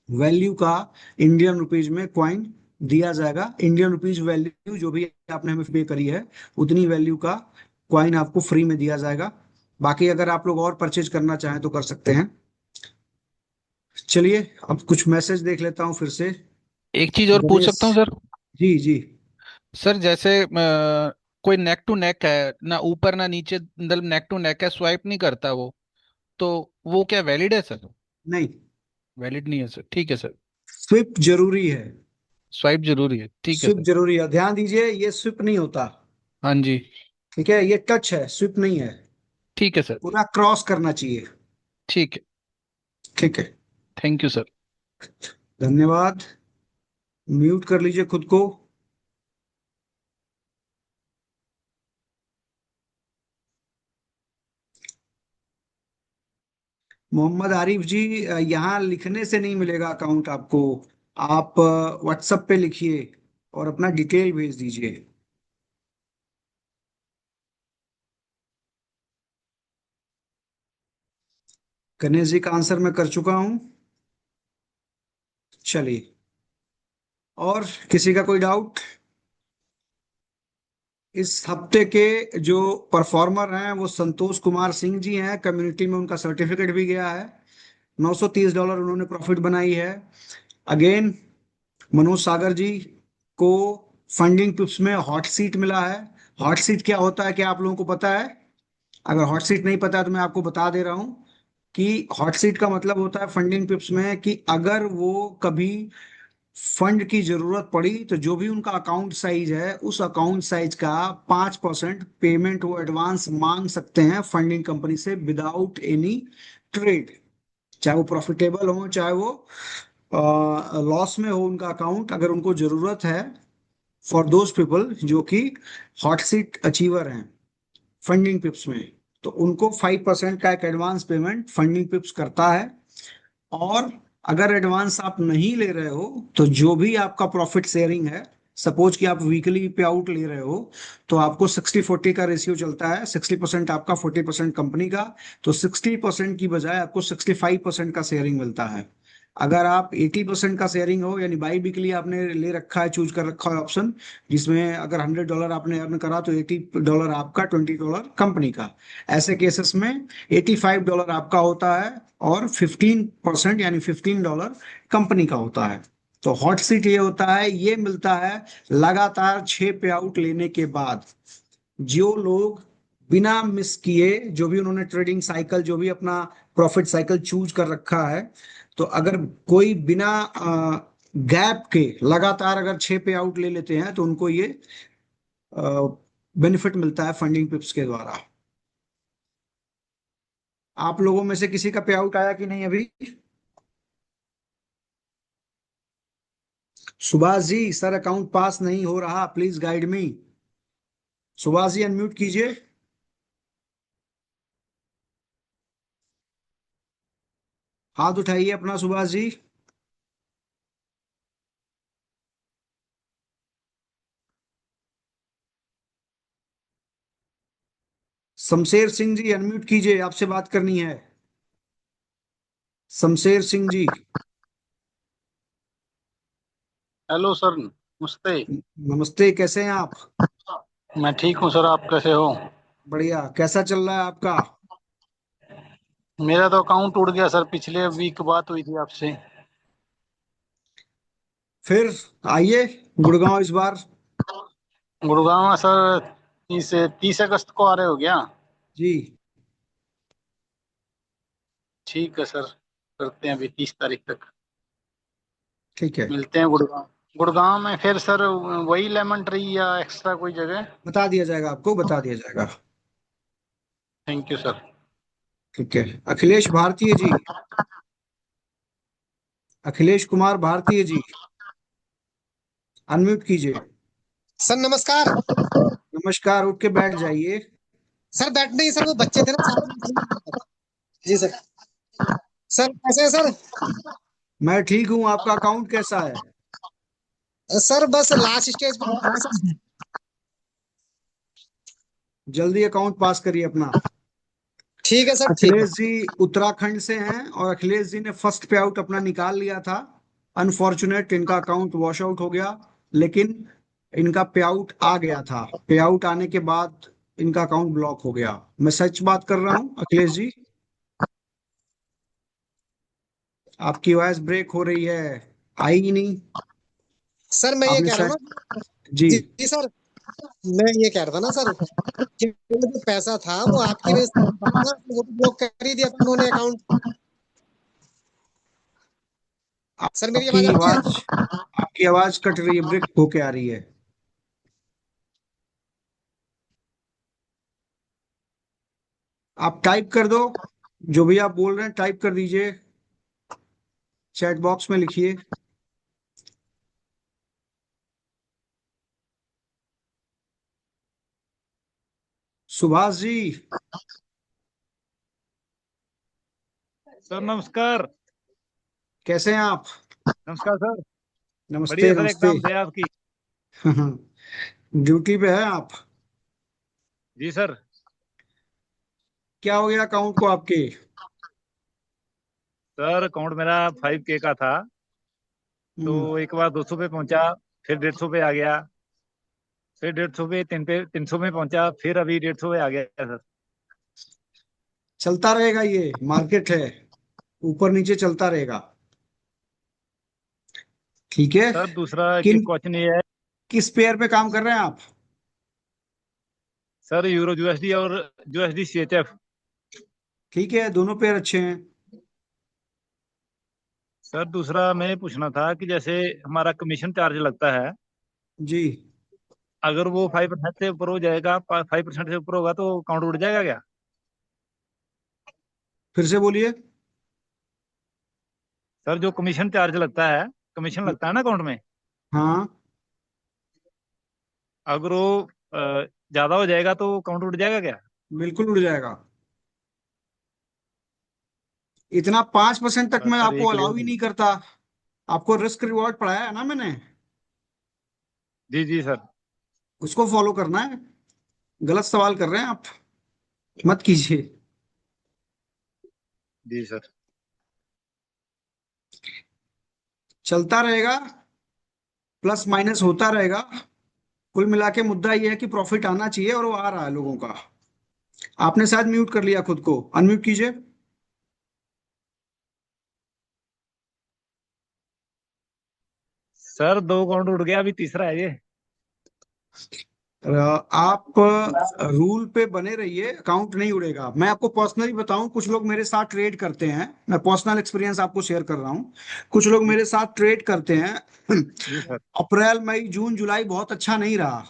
वैल्यू का इंडियन रुपीज में क्वाइन दिया जाएगा। इंडियन रुपीज वैल्यू जो भी आपने हमें पे करी है उतनी वैल्यू का क्वाइन आपको फ्री में दिया जाएगा। बाकी अगर आप लोग और परचेज करना चाहें तो कर सकते हैं। चलिए अब कुछ मैसेज देख लेता हूँ फिर से। एक चीज और पूछ गणेश सकता हूँ सर? जी जी। सर जैसे कोई नेक टू नेक है ना, ऊपर ना नीचे, मतलब नेक टू नेक है, स्वाइप नहीं करता वो, तो वो क्या वैलिड है सर? नहीं, वैलिड नहीं है सर, ठीक है सर। स्विप जरूरी है। स्वाइप जरूरी है, ठीक है स्विप सर। जरूरी है, ध्यान दीजिए, ये स्विप नहीं होता। हाँ जी। ठीक है, ये टच है, स्विप नहीं है। ठीक है सर। पूरा क्रॉस करना चाहिए। ठीक है। ठीक है, थैंक यू सर। धन्यवाद। म्यूट कर लीजिए खुद को। मोहम्मद आरिफ जी, यहाँ लिखने से नहीं मिलेगा अकाउंट आपको। आप व्हाट्सएप पे लिखिए और अपना डिटेल भेज दीजिए। गणेश जी का आंसर मैं कर चुका हूँ। चलिए, और किसी का कोई डाउट? इस हफ्ते के जो परफॉर्मर हैं वो संतोष कुमार सिंह जी हैं, कम्युनिटी में उनका सर्टिफिकेट भी गया है। $930 उन्होंने प्रॉफिट बनाई है। अगेन, मनोज सागर जी को फंडिंग टिप्स में हॉट सीट मिला है। हॉट सीट क्या होता है, क्या आप लोगों को पता है? अगर हॉट सीट नहीं पता है तो मैं आपको बता दे रहा हूं कि हॉट सीट का मतलब होता है फंडिंग टिप्स में कि अगर वो कभी फंड की जरूरत पड़ी तो जो भी उनका अकाउंट साइज है उस अकाउंट साइज का 5% पेमेंट वो एडवांस मांग सकते हैं फंडिंग कंपनी से विदाउट एनी ट्रेड। चाहे वो प्रॉफिटेबल हो, चाहे वो लॉस में हो उनका अकाउंट, अगर उनको जरूरत है, फॉर दोज पीपल जो कि हॉट सीट अचीवर हैं फंडिंग पिप्स में, तो उनको 5% का एक एडवांस पेमेंट फंडिंग पिप्स करता है। और अगर एडवांस आप नहीं ले रहे हो तो जो भी आपका प्रॉफिट शेयरिंग है, सपोज कि आप वीकली पे आउट ले रहे हो, तो आपको 60-40 का रेशियो चलता है, 60% आपका, 40% कंपनी का। तो 60% की बजाय आपको 65% का शेयरिंग मिलता है। अगर आप 80% का शेयरिंग हो, यानी बाई वीकली आपने ले रखा है, चूज कर रखा है ऑप्शन, जिसमें अगर $100 आपने अर्न करा तो $80 आपका, $20 कंपनी का। ऐसे केसेस में $85 आपका होता है और 15% यानी $15 कंपनी का होता है। तो हॉट सीट ये होता है, ये मिलता है लगातार 6 पे आउट लेने के बाद। जो लोग बिना मिस किए, जो भी उन्होंने ट्रेडिंग साइकिल, जो भी अपना प्रॉफिट साइकिल चूज कर रखा है, तो अगर कोई बिना गैप के लगातार अगर 6 पे आउट ले लेते हैं तो उनको ये बेनिफिट मिलता है फंडिंग पिप्स के द्वारा। आप लोगों में से किसी का पे आउट आया कि नहीं अभी? Subhash ji, sir account pass नहीं हो रहा, please guide me. Subhash ji unmute कीजिए। हाथ उठाइए अपना सुभाष जी। शमशेर सिंह जी अनम्यूट कीजिए, आपसे बात करनी है। शमशेर सिंह जी। हेलो सर, नमस्ते। नमस्ते, कैसे हैं आप? मैं ठीक हूँ सर, आप कैसे हो? बढ़िया, कैसा चल रहा है आपका? मेरा तो अकाउंट उड़ गया सर, पिछले वीक बात हुई थी आपसे। फिर आइए गुड़गांव इस बार। गुड़गांव में सर 30 अगस्त को आ रहे हो क्या? जी ठीक है सर, करते हैं अभी 30 तारीख तक ठीक है, मिलते हैं गुड़गांव। गुड़गांव में फिर सर वही लेमन ट्री या एक्स्ट्रा कोई जगह? बता दिया जाएगा, आपको बता दिया जाएगा। Thank you sir. ठीक है, अखिलेश भारतीय जी, अखिलेश कुमार भारतीय जी, अनम्यूट कीजिए। सर नमस्कार। नमस्कार, उठ के बैठ जाइए। सर बैठ नहीं सर, वो बच्चे थे ना साथ में। जी सर। सर कैसे हैं सर? मैं ठीक हूँ, आपका अकाउंट कैसा है? सर बस लास्ट स्टेज पे है सर। जल्दी अकाउंट पास करिए अपना। ठीक है सर, ठीक है। अखिलेश जी उत्तराखंड से हैं और अखिलेश जी ने फर्स्ट पे आउट अपना निकाल लिया था। अनफॉर्चुनेट इनका अकाउंट वॉश आउट हो गया, लेकिन इनका पे आउट आ गया था। पे आउट आने के बाद इनका अकाउंट ब्लॉक हो गया। मैं सच बात कर रहा हूँ अखिलेश जी, आपकी वॉइस ब्रेक हो रही है, आई ही नहीं। सर मैं ये आपने कह रहा हूँ शायद, ना। जी जी जी सर, मैं ये कह रहा था ना सर कि वो जो पैसा था वो आपकी वजह से बना ना, वो तो ब्लॉक कर ही दिया था उन्होंने अकाउंट। सर मेरी आपकी आवाज आ रही है? आवाज, आपकी आवाज कट रही है, ब्रेक होके आ रही है। आप टाइप कर दो, जो भी आप बोल रहे हैं टाइप कर दीजिए, चैट बॉक्स में लिखिए। सुभाष जी, सर नमस्कार। कैसे हैं आप? नमस्कार सर। नमस्ते बढ़िया सर, नमस्ते। एकदम दया आपकी। ड्यूटी पे है आप? जी सर। क्या हो गया अकाउंट को आपके? सर अकाउंट मेरा 5K का था, तो हम्म, एक बार 200 पे पहुंचा, फिर 150 पे आ गया, फिर 150 पे 300 में पहुंचा, फिर अभी 150 पे आ गया सर। चलता रहेगा, ये मार्केट है, ऊपर नीचे चलता रहेगा। ठीक है। सर दूसरा एक किन, क्वेश्चन ये है। किस पेयर पे काम कर रहे हैं आप? सर यूरो यूएसडी और यूएसडी CHF। ठीक है, दोनों पेयर अच्छे हैं। सर दूसरा मैं पूछना था कि जैसे हमारा कमीशन चार्ज लगता है, जी, अगर वो 5% से ऊपर हो जाएगा, 5% से ऊपर होगा तो अकाउंट उड़ जाएगा क्या? फिर से बोलिए। सर जो कमीशन चार्ज लगता है, कमीशन लगता है ना अकाउंट में, हाँ, अगर वो ज्यादा हो जाएगा तो अकाउंट उड़ जाएगा क्या? बिल्कुल उड़ जाएगा। इतना 5% तक मैं सर ये आपको अलाउ ही क्लियर। नहीं करता। आपको रिस्क रिवॉर्ड पढ़ाया है ना मैंने, जी जी सर। उसको फॉलो करना है। गलत सवाल कर रहे हैं आप, मत कीजिए। जी सर। चलता रहेगा, प्लस माइनस होता रहेगा। कुल मिला के मुद्दा ये है कि प्रॉफिट आना चाहिए, और वो आ रहा है लोगों का। आपने शायद म्यूट कर लिया खुद को, अनम्यूट कीजिए। सर 2 अकाउंट उड़ गया, अभी तीसरा है ये। आप रूल पे बने रहिए, अकाउंट नहीं उड़ेगा। मैं आपको पर्सनली बताऊं, कुछ लोग मेरे साथ ट्रेड करते हैं, मैं पर्सनल एक्सपीरियंस आपको शेयर कर रहा हूं। कुछ लोग जी मेरे साथ ट्रेड करते हैं। जी सर। अप्रैल मई जून जुलाई बहुत अच्छा नहीं रहा।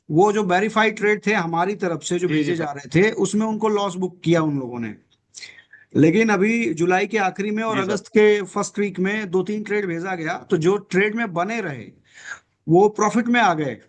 वो जो वेरीफाइड ट्रेड थे हमारी तरफ से जो जी जी भेजे सर। जा रहे थे, उसमें उनको लॉस बुक किया उन लोगों ने। लेकिन अभी जुलाई के आखिरी में और जी सर। अगस्त के फर्स्ट वीक में दो तीन ट्रेड भेजा गया, तो जो ट्रेड में बने रहे वो प्रॉफिट में आ गए।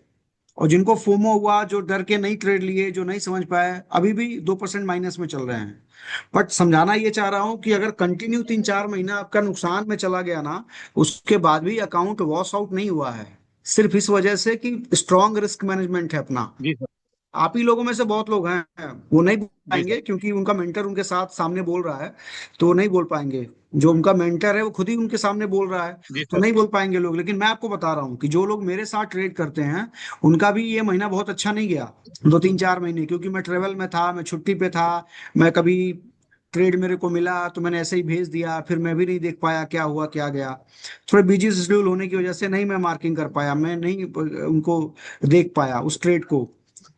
और जिनको फोमो हुआ, जो डर के नहीं ट्रेड लिए, जो नहीं समझ पाए, अभी भी 2% माइनस में चल रहे हैं। बट समझाना ये चाह रहा हूं कि अगर कंटिन्यू 3-4 महीना आपका नुकसान में चला गया ना, उसके बाद भी अकाउंट वॉश आउट नहीं हुआ है, सिर्फ इस वजह से कि स्ट्रांग रिस्क मैनेजमेंट है अपना। जी सर। आप ही लोगों में से बहुत लोग हैं, वो नहीं बोल जी सर। पाएंगे क्योंकि उनका मेंटर उनके साथ सामने बोल रहा है, तो वो नहीं बोल पाएंगे। जो उनका मेंटर है वो खुद ही उनके सामने बोल रहा है, जी तो सर। नहीं बोल पाएंगे लोग। लेकिन मैं आपको बता रहा हूँ कि जो लोग मेरे साथ ट्रेड करते हैं, उनका भी ये महीना बहुत अच्छा नहीं गया, 2-3-4 महीने, क्योंकि मैं ट्रेवल में था, मैं छुट्टी पे था, मैं कभी ट्रेड मेरे को मिला तो मैंने ऐसे ही भेज दिया, फिर मैं भी नहीं देख पाया क्या हुआ क्या गया। थोड़ा बिजी शेड्यूल होने की वजह से नहीं मैं मार्किंग कर पाया, मैं नहीं उनको देख पाया उस ट्रेड को।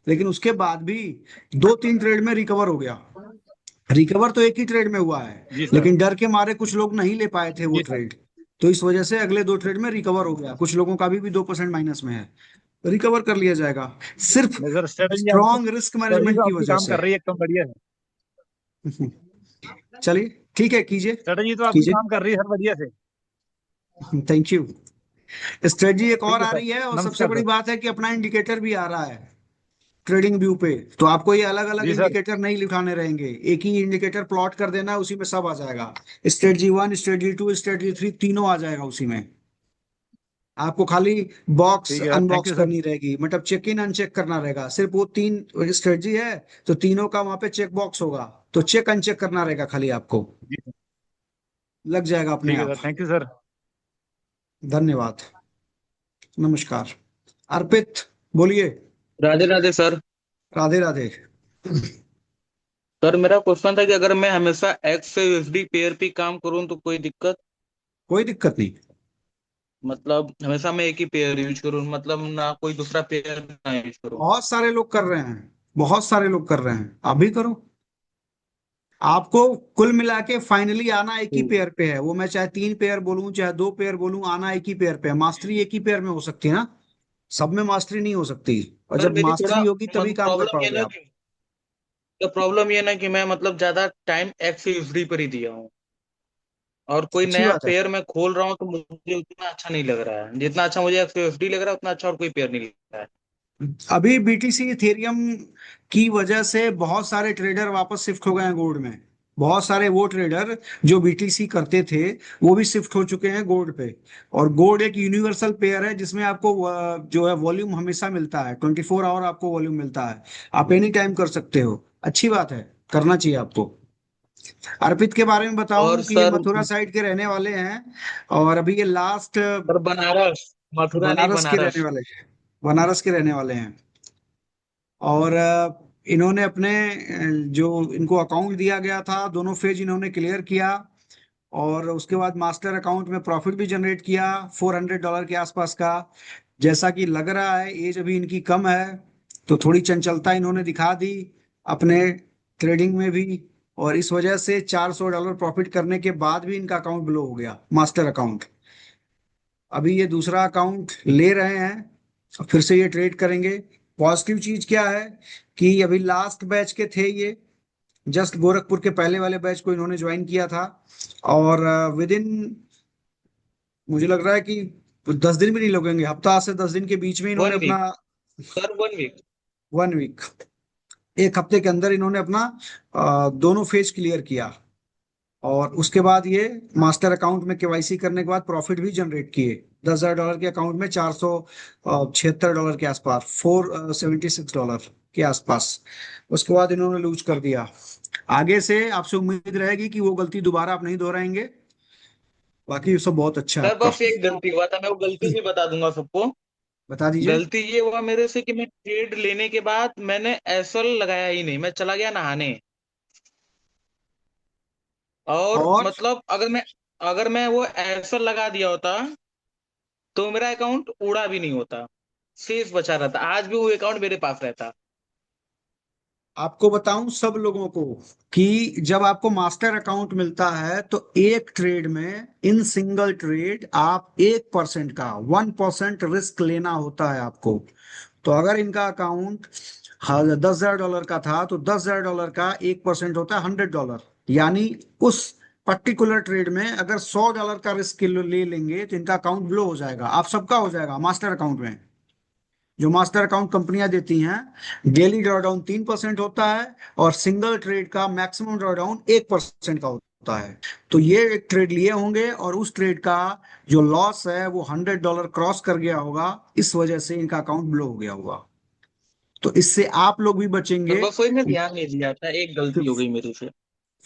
लेकिन उसके बाद भी 2-3 ट्रेड में रिकवर हो गया। रिकवर तो एक ही ट्रेड में हुआ है, जी सर। लेकिन डर के मारे कुछ लोग नहीं ले पाए थे वो जी सर। ट्रेड, तो इस वजह से अगले 2 ट्रेड में रिकवर हो गया। कुछ लोगों का भी 2% माइनस में है, रिकवर कर लिया जाएगा सिर्फ नहीं सर, स्ट्रेटजी आपकी, स्ट्रॉन्ग रिस्क स्ट्रेटजी मैनेजमेंट तो की आपकी वजह काम से। कर रही है, एकदम बढ़िया है। चलिए ठीक है, कीजिए स्ट्रेटजी तो आपकी कीजिए। काम कर रही है सर, बढ़िया से। Thank you. स्ट्रेटजी एक ठीक और है आ सर, रही है, और सबसे नमस्कार बड़ी सर। बात है कि अपना इंडिकेटर भी आ रहा है ट्रेडिंग व्यू पे। तो आपको ये अलग अलग जी सर। इंडिकेटर नहीं लिखाने रहेंगे, एक ही इंडिकेटर प्लॉट कर देना है, उसी में सब आ जाएगा। स्ट्रेटजी 1, स्ट्रेटजी 2, स्ट्रेटजी 3 तीनों आ जाएगा उसी में। आपको खाली बॉक्स ठीक है sir, thank unbox you sir. करनी रहेगी, मतलब चेक इन अनचेक करना रहेगा। सिर्फ वो 3 स्ट्रेटजी है, तो तीनों का वहां पे चेक बॉक्स होगा, तो चेक अनचेक करना रहेगा खाली आपको, जी सर। लग जाएगा अपने ठीक है आप। Sir, thank you sir. धन्यवाद। नमस्कार। अर्पित बोलिए। राधे राधे सर। राधे राधे। सर मेरा क्वेश्चन था कि अगर मैं हमेशा एक्स से यूएसडी पेयर पे काम करूं तो कोई दिक्कत? कोई दिक्कत नहीं। मतलब हमेशा मैं एक ही पेयर यूज करूं, मतलब ना कोई दूसरा पेयर ना यूज करूं? बहुत सारे लोग कर रहे हैं, बहुत सारे लोग कर रहे हैं, आप भी करो। आपको कुल मिला के फाइनली आना एक ही ठीक। पेयर पे है, वो मैं चाहे 3 पेयर बोलूं चाहे 2 पेयर बोलूं, आना एक ही पेयर पे है। मास्टरी एक ही पेयर में हो सकती है ना, सब में मास्टरी नहीं हो सकती, और सर जब मेरी थोड़ा मास्टरी होगी तभी काम कर प्रॉब्लम ये पाओगे ना आप। कि प्रॉब्लम ये ना कि मैं मतलब ज्यादा टाइम एक्स से यूएसडी पर ही दिया हूँ, और कोई अच्छी नया बात है। पेयर मैं खोल रहा हूँ तो मुझे उतना अच्छा नहीं लग रहा है। जितना अच्छा मुझे एक्स यूएसडी लग रहा है उतना अच्छा और कोई पेयर नहीं लग रहा है। अभी बीटीसी इथेरियम की वजह से बहुत सारे ट्रेडर वापस शिफ्ट हो गए हैं गोल्ड में। बहुत सारे वो ट्रेडर जो बीटीसी करते थे वो भी शिफ्ट हो चुके हैं गोल्ड पे। और गोल्ड एक यूनिवर्सल पेयर है जिसमें आपको जो है वॉल्यूम हमेशा मिलता है, 24 आवर आपको वॉल्यूम मिलता है, आप एनी टाइम कर सकते हो। अच्छी बात है, करना चाहिए आपको। अर्पित के बारे में और बताऊं कि ये सर मथुरा साइड के रहने वाले हैं, और अभी ये लास्ट सर बनारस, मथुरा नहीं बनारस के रहने बनारस। वाले हैं, बनारस के रहने वाले हैं। और इन्होंने अपने जो इनको अकाउंट दिया गया था दोनों फेज इन्होंने क्लियर किया, और उसके बाद मास्टर अकाउंट में प्रॉफिट भी जनरेट किया $400 के आसपास का। जैसा कि लग रहा है एज अभी इनकी कम है, तो थोड़ी चंचलता इन्होंने दिखा दी अपने ट्रेडिंग में भी, और इस वजह से $400 प्रॉफिट करने के बाद भी इनका अकाउंट ब्लो हो गया, मास्टर अकाउंट। अभी ये दूसरा अकाउंट ले रहे हैं, और फिर से ये ट्रेड करेंगे। पॉजिटिव चीज क्या है कि अभी लास्ट बैच के थे ये, जस्ट गोरखपुर के पहले वाले बैच को इन्होंने ज्वाइन किया था, और विद इन मुझे लग रहा है कि 10 दिन भी नहीं लगेंगे, हफ्ता से 10 दिन के बीच में इन्होंने वन अपना week sir, one week. 1 week, एक हफ्ते के अंदर इन्होंने अपना दोनों फेज क्लियर किया। और उसके बाद ये मास्टर अकाउंट में केवाईसी करने के बाद प्रॉफिट भी जनरेट किए। $10,000 के अकाउंट में $476 के आसपास, $476 के आसपास। उसके बाद इन्होंने लूज कर दिया। आगे से आपसे उम्मीद रहेगी कि वो गलती दोबारा आप नहीं दोहराएंगे। बाकी ये सब बहुत अच्छा है सर आपका। बस एक गलती हुआ था, मैं वो गलती भी बता दूंगा सबको। बता दीजिए। गलती ये हुआ मेरे से कि मैं ट्रेड लेने के बाद मैंने एसएल लगाया ही नहीं, मैं चला गया नहाने। और और मतलब अगर मैं वो एसएल लगा दिया होता तो मेरा अकाउंट उड़ा भी नहीं होता, सेफ बचा रहता, आज भी वो अकाउंट मेरे पास रहता। आपको बताऊं सब लोगों को कि जब आपको मास्टर अकाउंट मिलता है तो एक ट्रेड में, इन सिंगल ट्रेड, आप 1% का 1% रिस्क लेना होता है आपको। तो अगर इनका अकाउंट $10,000 का था तो $10,000 का 1% होता है $100। यानी उस पर्टिकुलर ट्रेड में अगर $100 का रिस्क ले लेंगे तो इनका अकाउंट ब्लो हो जाएगा, आप सबका हो जाएगा मास्टर अकाउंट में। जो मास्टर अकाउंट कंपनियां देती हैं, डेली ड्रॉडाउन 3% होता है, और सिंगल ट्रेड का मैक्सिमम ड्रॉडाउन 1% का होता है। तो ये एक ट्रेड लिए होंगे, और उस ट्रेड का जो लॉस है वो $100 क्रॉस कर गया होगा, इस वजह से इनका अकाउंट ब्लो हो गया होगा। तो इससे आप लोग भी सर बचेंगे। बस वही मैं ध्यान नहीं दिया था, एक गलती हो गई मेरे से।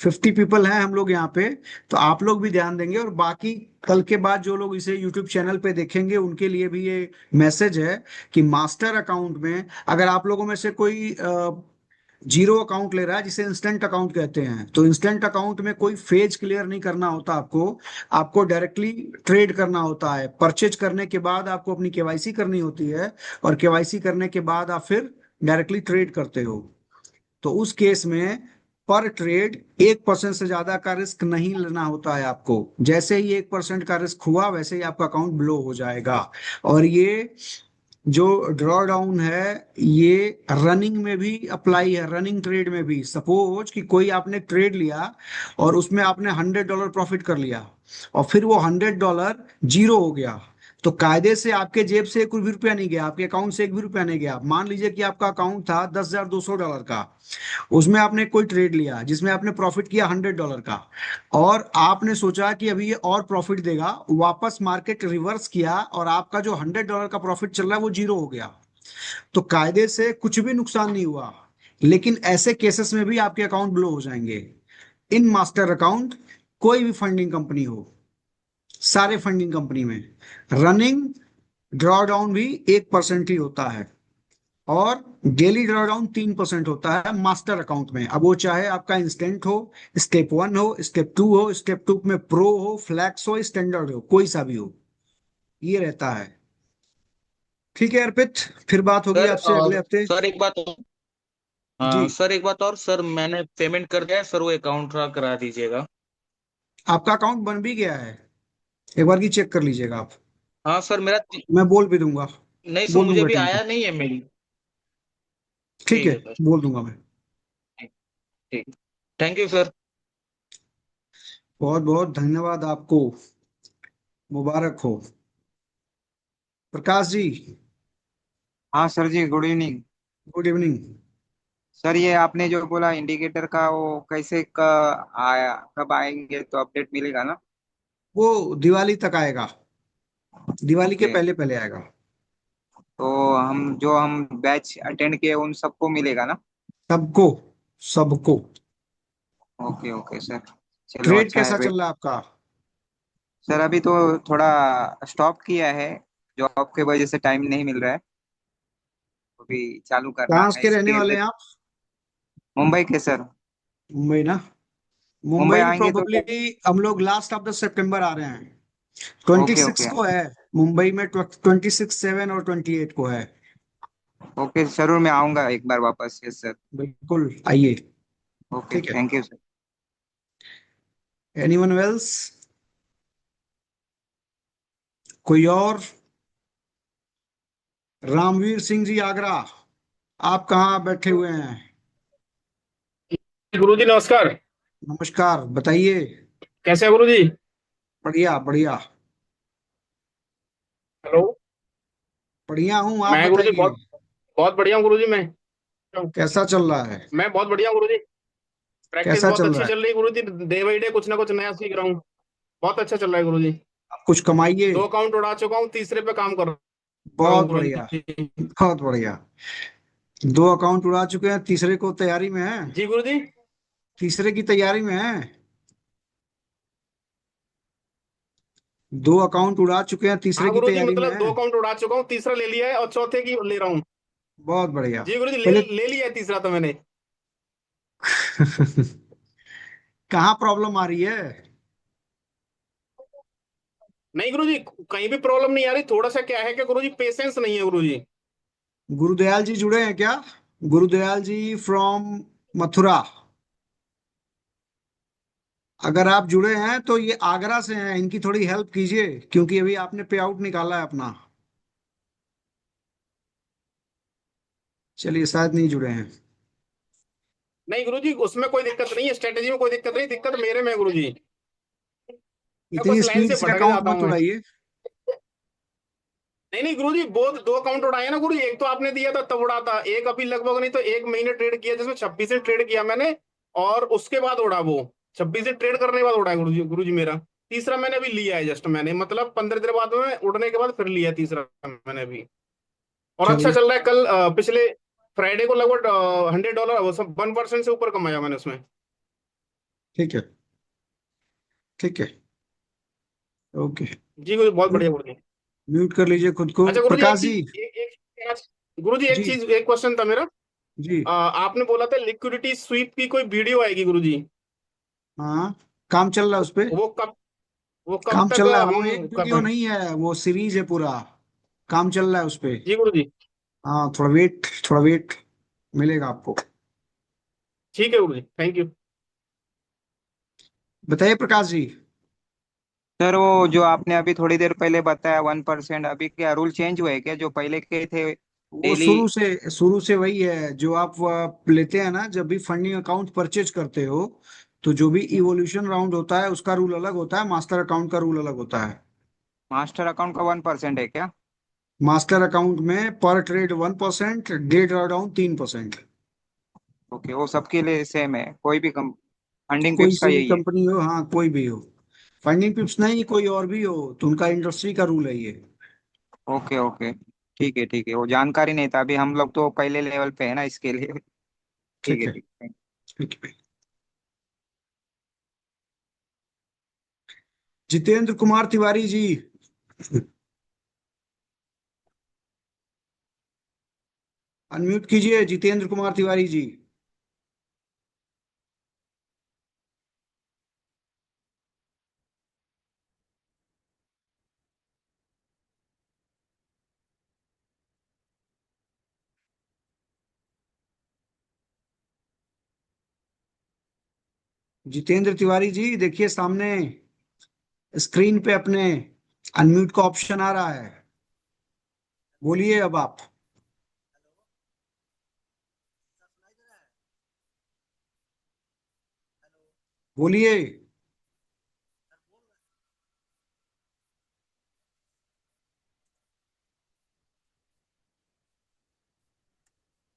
50 पीपल हैं हम लोग यहाँ पे, तो आप लोग भी ध्यान देंगे। और बाकी कल के बाद जो लोग इसे यूट्यूब चैनल पे देखेंगे उनके लिए भी ये मैसेज है कि मास्टर अकाउंट में अगर आप लोगों में से कोई जीरो अकाउंट ले रहा है, जिसे इंस्टेंट अकाउंट कहते हैं। तो इंस्टेंट अकाउंट में कोई फेज क्लियर नहीं करना होता आपको, आपको डायरेक्टली ट्रेड करना होता है। परचेज करने के बाद आपको अपनी केवाईसी करनी होती है, और केवाईसी करने के बाद आप फिर डायरेक्टली ट्रेड करते हो। तो उस केस में पर ट्रेड 1% से ज्यादा का रिस्क नहीं लेना होता है आपको। जैसे ही 1% का रिस्क हुआ, वैसे ही आपका अकाउंट ब्लो हो जाएगा। और ये जो ड्रॉ डाउन है, ये रनिंग में भी अप्लाई है, रनिंग ट्रेड में भी। सपोज कि कोई आपने ट्रेड लिया और उसमें आपने $100 प्रॉफिट कर लिया, और फिर वो $100 जीरो हो गया, तो कायदे से आपके जेब से एक भी रुपया नहीं गया, आपके अकाउंट से एक भी रुपया नहीं गया। मान लीजिए कि आपका अकाउंट था $10,200 का, उसमें आपने कोई ट्रेड लिया जिसमें आपने प्रॉफिट किया $100 का, और आपने सोचा कि अभी ये और प्रॉफिट देगा, वापस मार्केट रिवर्स किया और आपका जो $100 का प्रॉफिट चल रहा है वो जीरो हो गया। तो कायदे से कुछ भी नुकसान नहीं हुआ, लेकिन ऐसे केसेस में भी आपके अकाउंट ब्लो हो जाएंगे। इन मास्टर अकाउंट, कोई भी फंडिंग कंपनी हो, सारे फंडिंग कंपनी में रनिंग ड्रॉ डाउन भी 1% ही होता है, और डेली ड्रॉ डाउन 3% होता है मास्टर अकाउंट में। अब वो चाहे आपका इंस्टेंट हो, स्टेप 1 हो, स्टेप 2 हो, स्टेप 2 में प्रो हो, फ्लैक्स हो, स्टैंडर्ड हो, कोई सा भी हो, ये रहता है। ठीक है अर्पित, फिर बात होगी सर आपसे अगले हफ्ते। सर एक बात और। जी, हाँ सर, एक बात और सर, मैंने पेमेंट कर दिया है सर, वो अकाउंट ट्रांसफर करा दीजिएगा। आपका अकाउंट बन भी गया है, एक बार की चेक कर लीजिएगा आप। हाँ सर, मेरा मैं बोल भी दूंगा, नहीं सर, बोल मुझे दूंगा अभी टीम को। आया नहीं है मेरी। ठीक ठीक है, है सर। बोल दूंगा मैं। ठीक। ठीक। Thank you sir. बहुत बहुत धन्यवाद आपको, मुबारक हो। प्रकाश जी, हाँ सर जी, good evening. Good evening. Sir ये आपने जो बोला इंडिकेटर का, वो कैसे आया, कब आएंगे तो अपडेट मिलेगा ना? वो दिवाली तक आएगा, दिवाली के ओके। पहले पहले आएगा। तो हम बैच अटेंड किए उन सबको मिलेगा ना? सबको, सबको। Okay okay sir. चलो ट्रेड अच्छा है कैसा भाई। चल रहा है आपका? सर अभी तो थोड़ा स्टॉप किया है, जॉब के वजह से टाइम नहीं मिल रहा है। अभी चालू करना कहाँ है के रहने स्पीड वाले में। हैं आप? मुंबई के सर। मुंबई ना? मुंबई मुंबई आएंगे तो प्रोबेबली हम लोग लास्ट ऑफ द सितंबर आ रहे हैं। Twenty okay six okay. को है मुंबई में, 26, 7 और 28 को है। ओके जरूर मैं आऊंगा एक बार वापस। Yes sir. बिल्कुल आइए। ओके ठीक है, thank you sir. Anyone else? कोई और? रामवीर सिंह जी आगरा, आप कहाँ बैठे हुए हैं? गुरुजी नमस्कार। नमस्कार, बताइए। कैसे हैं गुरुजी? बढ़िया बढ़िया। हेलो। बढ़िया हूँ, आप मैं गुरुजी बताइए। बहुत बहुत बढ़िया हूँ गुरुजी। कैसा चल रहा है? मैं बहुत बढ़िया हूँ गुरुजी। प्रैक्टिस कैसा बहुत चल अच्छी रहा है? चल रही है गुरुजी। डे बाई डे कुछ ना कुछ नया सीख रहा हूँ। बहुत अच्छा चल रहा है गुरुजी। कुछ कमाइए। 2 अकाउंट उड़ा चुका हूँ, तीसरे पे काम कर रहा हूँ बहुत बढ़िया, गुरुजी। बहुत बढ़िया। 2 अकाउंट उड़ा चुके हैं, तीसरे को तैयारी में है। जी गुरुजी। तीसरे की तैयारी में है। 2 अकाउंट उड़ा चुके हैं, तीसरे हाँ की गुरुजी, तैयारी में मतलब है। 2 अकाउंट उड़ा चुका हूँ, तीसरा ले लिया है और चौथे की ले रहा हूँ। बहुत बढ़िया। जी गुरुजी, पहले ले लिया है तीसरा तो मैंने। कहाँ प्रॉब्लम आ रही है? नहीं गुरुजी, कहीं भी प्रॉब्लम नहीं आ रही। थोड़ा सा क्या है कि गुरुजी पेशेंस नहीं है गुरुजी। गुरुदयाल जी जुड़े हैं क्या? गुरुदयाल जी फ्रॉम मथुरा, अगर आप जुड़े हैं तो ये आगरा से हैं, इनकी थोड़ी हेल्प कीजिए, क्योंकि अभी आपने पे आउट निकाला है अपना। चलिए, शायद नहीं जुड़े हैं। नहीं गुरुजी, उसमें कोई दिक्कत नहीं है, स्ट्रेटेजी में कोई दिक्कत नहीं, दिक्कत मेरे में है गुरुजी। मैं इतनी बस लाइन स्पीड से से भटक अकाउंट जाता हूँ मत मैं। उड़ाइए। नहीं नहीं गुरुजी, बहुत 2 अकाउंट उड़ाए ना गुरुजी। एक तो आपने दिया था तब उड़ा था, एक अभी लगभग नहीं तो 1 महीने ट्रेड किया, जिसमें 26 से ट्रेड किया मैंने, और उसके बाद उड़ा वो। 26 से ट्रेड करने के बाद उड़ा है गुरुजी। गुरुजी मेरा तीसरा मैंने अभी लिया है, जस्ट मैंने मतलब 15 दिन बाद में उड़ने के बाद फिर लिया है तीसरा मैंने अभी। और अच्छा चलिए, चल रहा है। कल पिछले फ्राइडे को लगभग $100, वो सब 1% से ऊपर कमाया मैंने उसमें। ठीक है, ठीक है। ओके। जी गुरुजी, बहुत बढ़िया गुरुजी। म्यूट कर लीजिए खुद को, अच्छा गुरुजी, एक प्रकाश जी। चीज एक एक गुरुजी, एक जी, चीज, एक क्वेश्चन था मेरा। जी। आपने बोला था लिक्विडिटी स्वीप की कोई वीडियो आएगी गुरुजी। हाँ, काम चल रहा है उस पे। वो कब काम तक चल रहा है, वो एक हम कर वीडियो रहे हैं? नहीं है, वो सीरीज है पूरा। काम चल रहा है उस पे। जी गुरुजी। हाँ, थोड़ा वेट मिलेगा आपको। ठीक है गुरुजी, थैंक यू। बताइए प्रकाश जी। सर वो जो आपने अभी थोड़ी देर पहले बताया 1%, अभी क्या रूल चेंज हुए क्या? जो पहले के थे वो डेली। शुरू से वही है, जो आप लेते हैं ना, जब भी फंडिंग अकाउंट परचेज करते हो, तो जो भी इवोल्यूशन राउंड होता है उसका रूल अलग होता है, मास्टर अकाउंट का रूल अलग होता है। मास्टर अकाउंट का 1% है क्या? मास्टर अकाउंट में पर ट्रेड 1%, डे ड्रॉडाउन 3%। ओके, वो सबके लिए सेम है, कोई भी फंडिंग कोई पिप्स का सी भी यही है? कंपनी हो, हाँ कोई भी हो, फंडिंग पिप्स नहीं, कोई और भी हो, तो उनका इंडस्ट्री का रूल है ये। ओके ओके, ठीक है ठीक है, वो जानकारी नहीं था, अभी हम लोग तो पहले लेवल पे है ना इसके लिए। ठीक ठीक है है। ठीक है। ठीक है। जितेंद्र कुमार तिवारी जी, अनम्यूट कीजिए जितेंद्र कुमार तिवारी जी। जितेंद्र तिवारी जी, देखिए सामने स्क्रीन पे अपने अनम्यूट का ऑप्शन आ रहा है। बोलिए अब आप। बोलिए।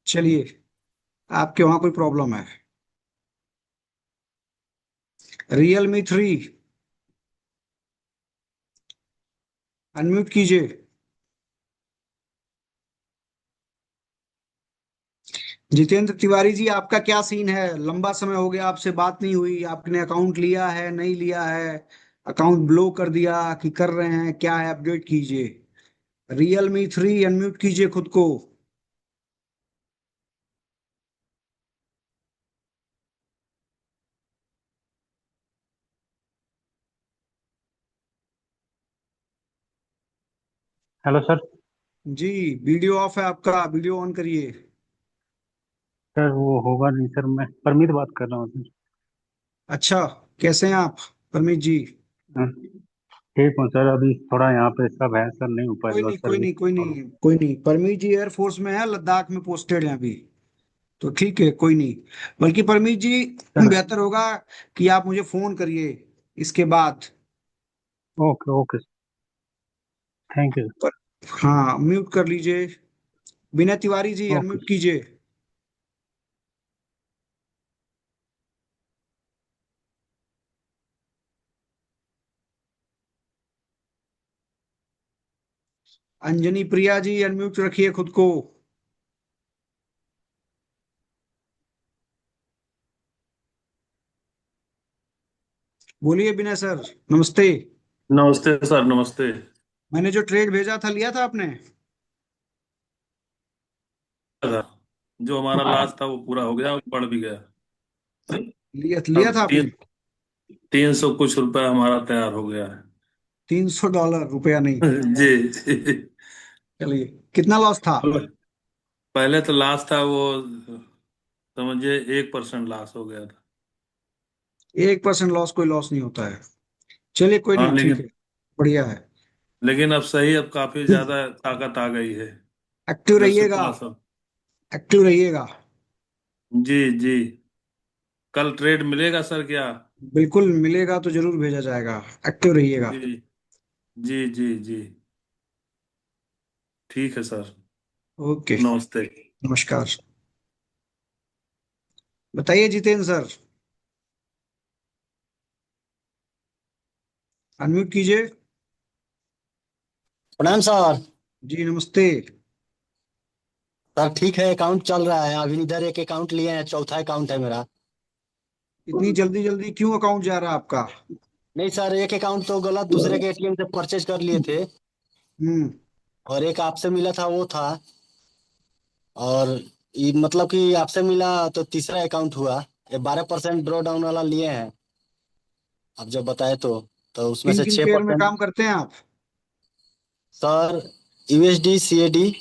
चलिए, आपके वहां कोई प्रॉब्लम है। Realme 3, अनम्यूट कीजिए। जितेंद्र तिवारी जी, आपका क्या सीन है? लंबा समय हो गया आपसे बात नहीं हुई, आपने अकाउंट लिया है नहीं लिया है, अकाउंट ब्लॉक कर दिया कि कर रहे हैं, क्या है? अपडेट कीजिए। Realme 3, अनम्यूट कीजिए खुद को। Hello sir. जी, वीडियो ऑफ है आपका, वीडियो ऑन करिए। सर वो होगा नहीं सर, मैं परमीत बात कर रहा हूँ सर। अच्छा, कैसे हैं आप परमीत जी? हाँ, ठीक हूँ सर, अभी थोड़ा यहाँ पे सब है सर, नहीं हो कोई पाएगा नहीं, कोई सर नहीं, कोई थोड़ा। नहीं, कोई नहीं। परमीत जी एयरफोर्स में है, लद्दाख में पोस्टेड है अभी। तो ठीक है, कोई नहीं। बल्कि परमीत जी, सर बेहतर होगा कि आप मुझे फोन करिए इसके बाद। Okay okay, thank you. पर हाँ, म्यूट कर लीजिए। विनय तिवारी जी, ओके। अनम्यूट कीजिए। अंजनी प्रिया जी, अनम्यूट रखिए खुद को। बोलिए विनय सर, नमस्ते। नमस्ते सर, नमस्ते। मैंने जो ट्रेड भेजा था, लिया था आपने? था जो हमारा लास्ट था वो पूरा हो गया और बढ़ भी गया। लिया लिया अब था आपने? 300 कुछ रुपया हमारा तैयार हो गया है। $300, रुपया नहीं। जी जी। चलिए, कितना लॉस था? पहले तो लास्ट था वो, समझिए 1% लॉस हो गया था। 1% लॉस कोई लॉस नहीं होता है। चलिए, कोई हाँ नहीं, ठीक है, लेकिन बढ़िया है। लेकिन अब सही, अब काफी ज्यादा ताकत आ गई है। एक्टिव जब से रहिएगा। पास हो। एक्टिव रहिएगा। जी जी। कल ट्रेड मिलेगा सर क्या? बिल्कुल मिलेगा, तो जरूर भेजा जाएगा। एक्टिव रहिएगा। जी जी जी जी। ठीक है सर। ओके। नमस्ते। नमस्कार। बताइए जितेंद्र सर, अनम्यूट कीजिए। प्रणाम सर। जी नमस्ते। सर ठीक है, अकाउंट चल रहा है, अभी इधर एक अकाउंट लिए हैं, चौथा अकाउंट है मेरा। इतनी जल्दी जल्दी क्यों अकाउंट जा रहा है आपका? नहीं सर, एक अकाउंट तो गलत दूसरे के एटीएम से परचेज कर लिए थे, हम्म। और एक आपसे मिला था वो था, और मतलब कि आपसे मिला तो तीसरा अकाउंट हुआ। ये 12% ड्रॉ डाउन वाला लिए हैं आप जब बताए तो उसमें किन से किन छह पेयर में परसेंट काम करते हैं आप? Sir USD CAD,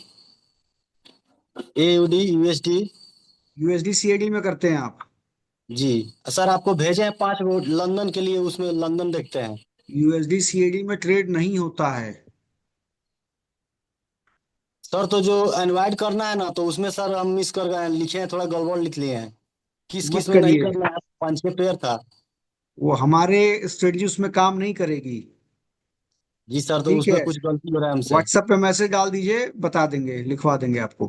AUD USD. USD CAD में करते हैं आप? जी सर, आपको भेजे हैं 5 वो लंदन के लिए, उसमें लंदन देखते हैं। यूएसडी सीएडी में ट्रेड नहीं होता है। सर तो जो इनवाइट करना है ना, तो उसमें सर हम मिस कर गए हैं, लिखे हैं थोड़ा गड़बड़ लिख लिए हैं। किस मत किस में नहीं करिए, करना है, 5-6 पेयर था। वो हमारे स्ट्रेटजी उसमें काम नहीं करेगी। जी सर, तो ठीक उसमें है, कुछ गलती हो रहा है हमसे। व्हाट्सएप पे मैसेज डाल दीजिए, बता देंगे, लिखवा देंगे आपको।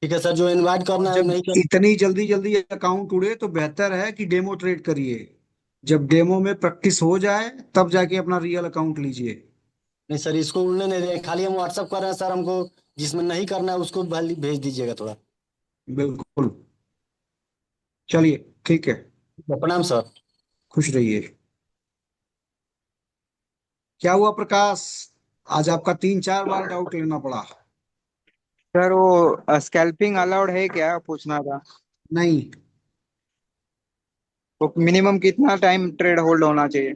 ठीक है सर, जो इनवाइट और करना है वो जब नहीं कर। इतनी जल्दी जल्दी अकाउंट उड़े तो बेहतर है कि डेमो ट्रेड करिए। जब डेमो में प्रैक्टिस हो जाए तब जाके अपना रियल अकाउंट लीजिए। नहीं सर, इसको उड़ने नहीं दे, खाली हम व्हाट्सअप कर रहे हैं सर, हमको जिसमें नहीं करना है उसको भेज दीजिएगा थोड़ा। बिल्कुल, चलिए ठीक है। प्रणाम सर। खुश रहिए। क्या हुआ प्रकाश, आज आपका 3-4 बार डाउट लेना पड़ा? सर वो स्कैल्पिंग अलाउड है क्या, पूछना था। नहीं। तो मिनिमम कितना टाइम ट्रेड होल्ड होना चाहिए?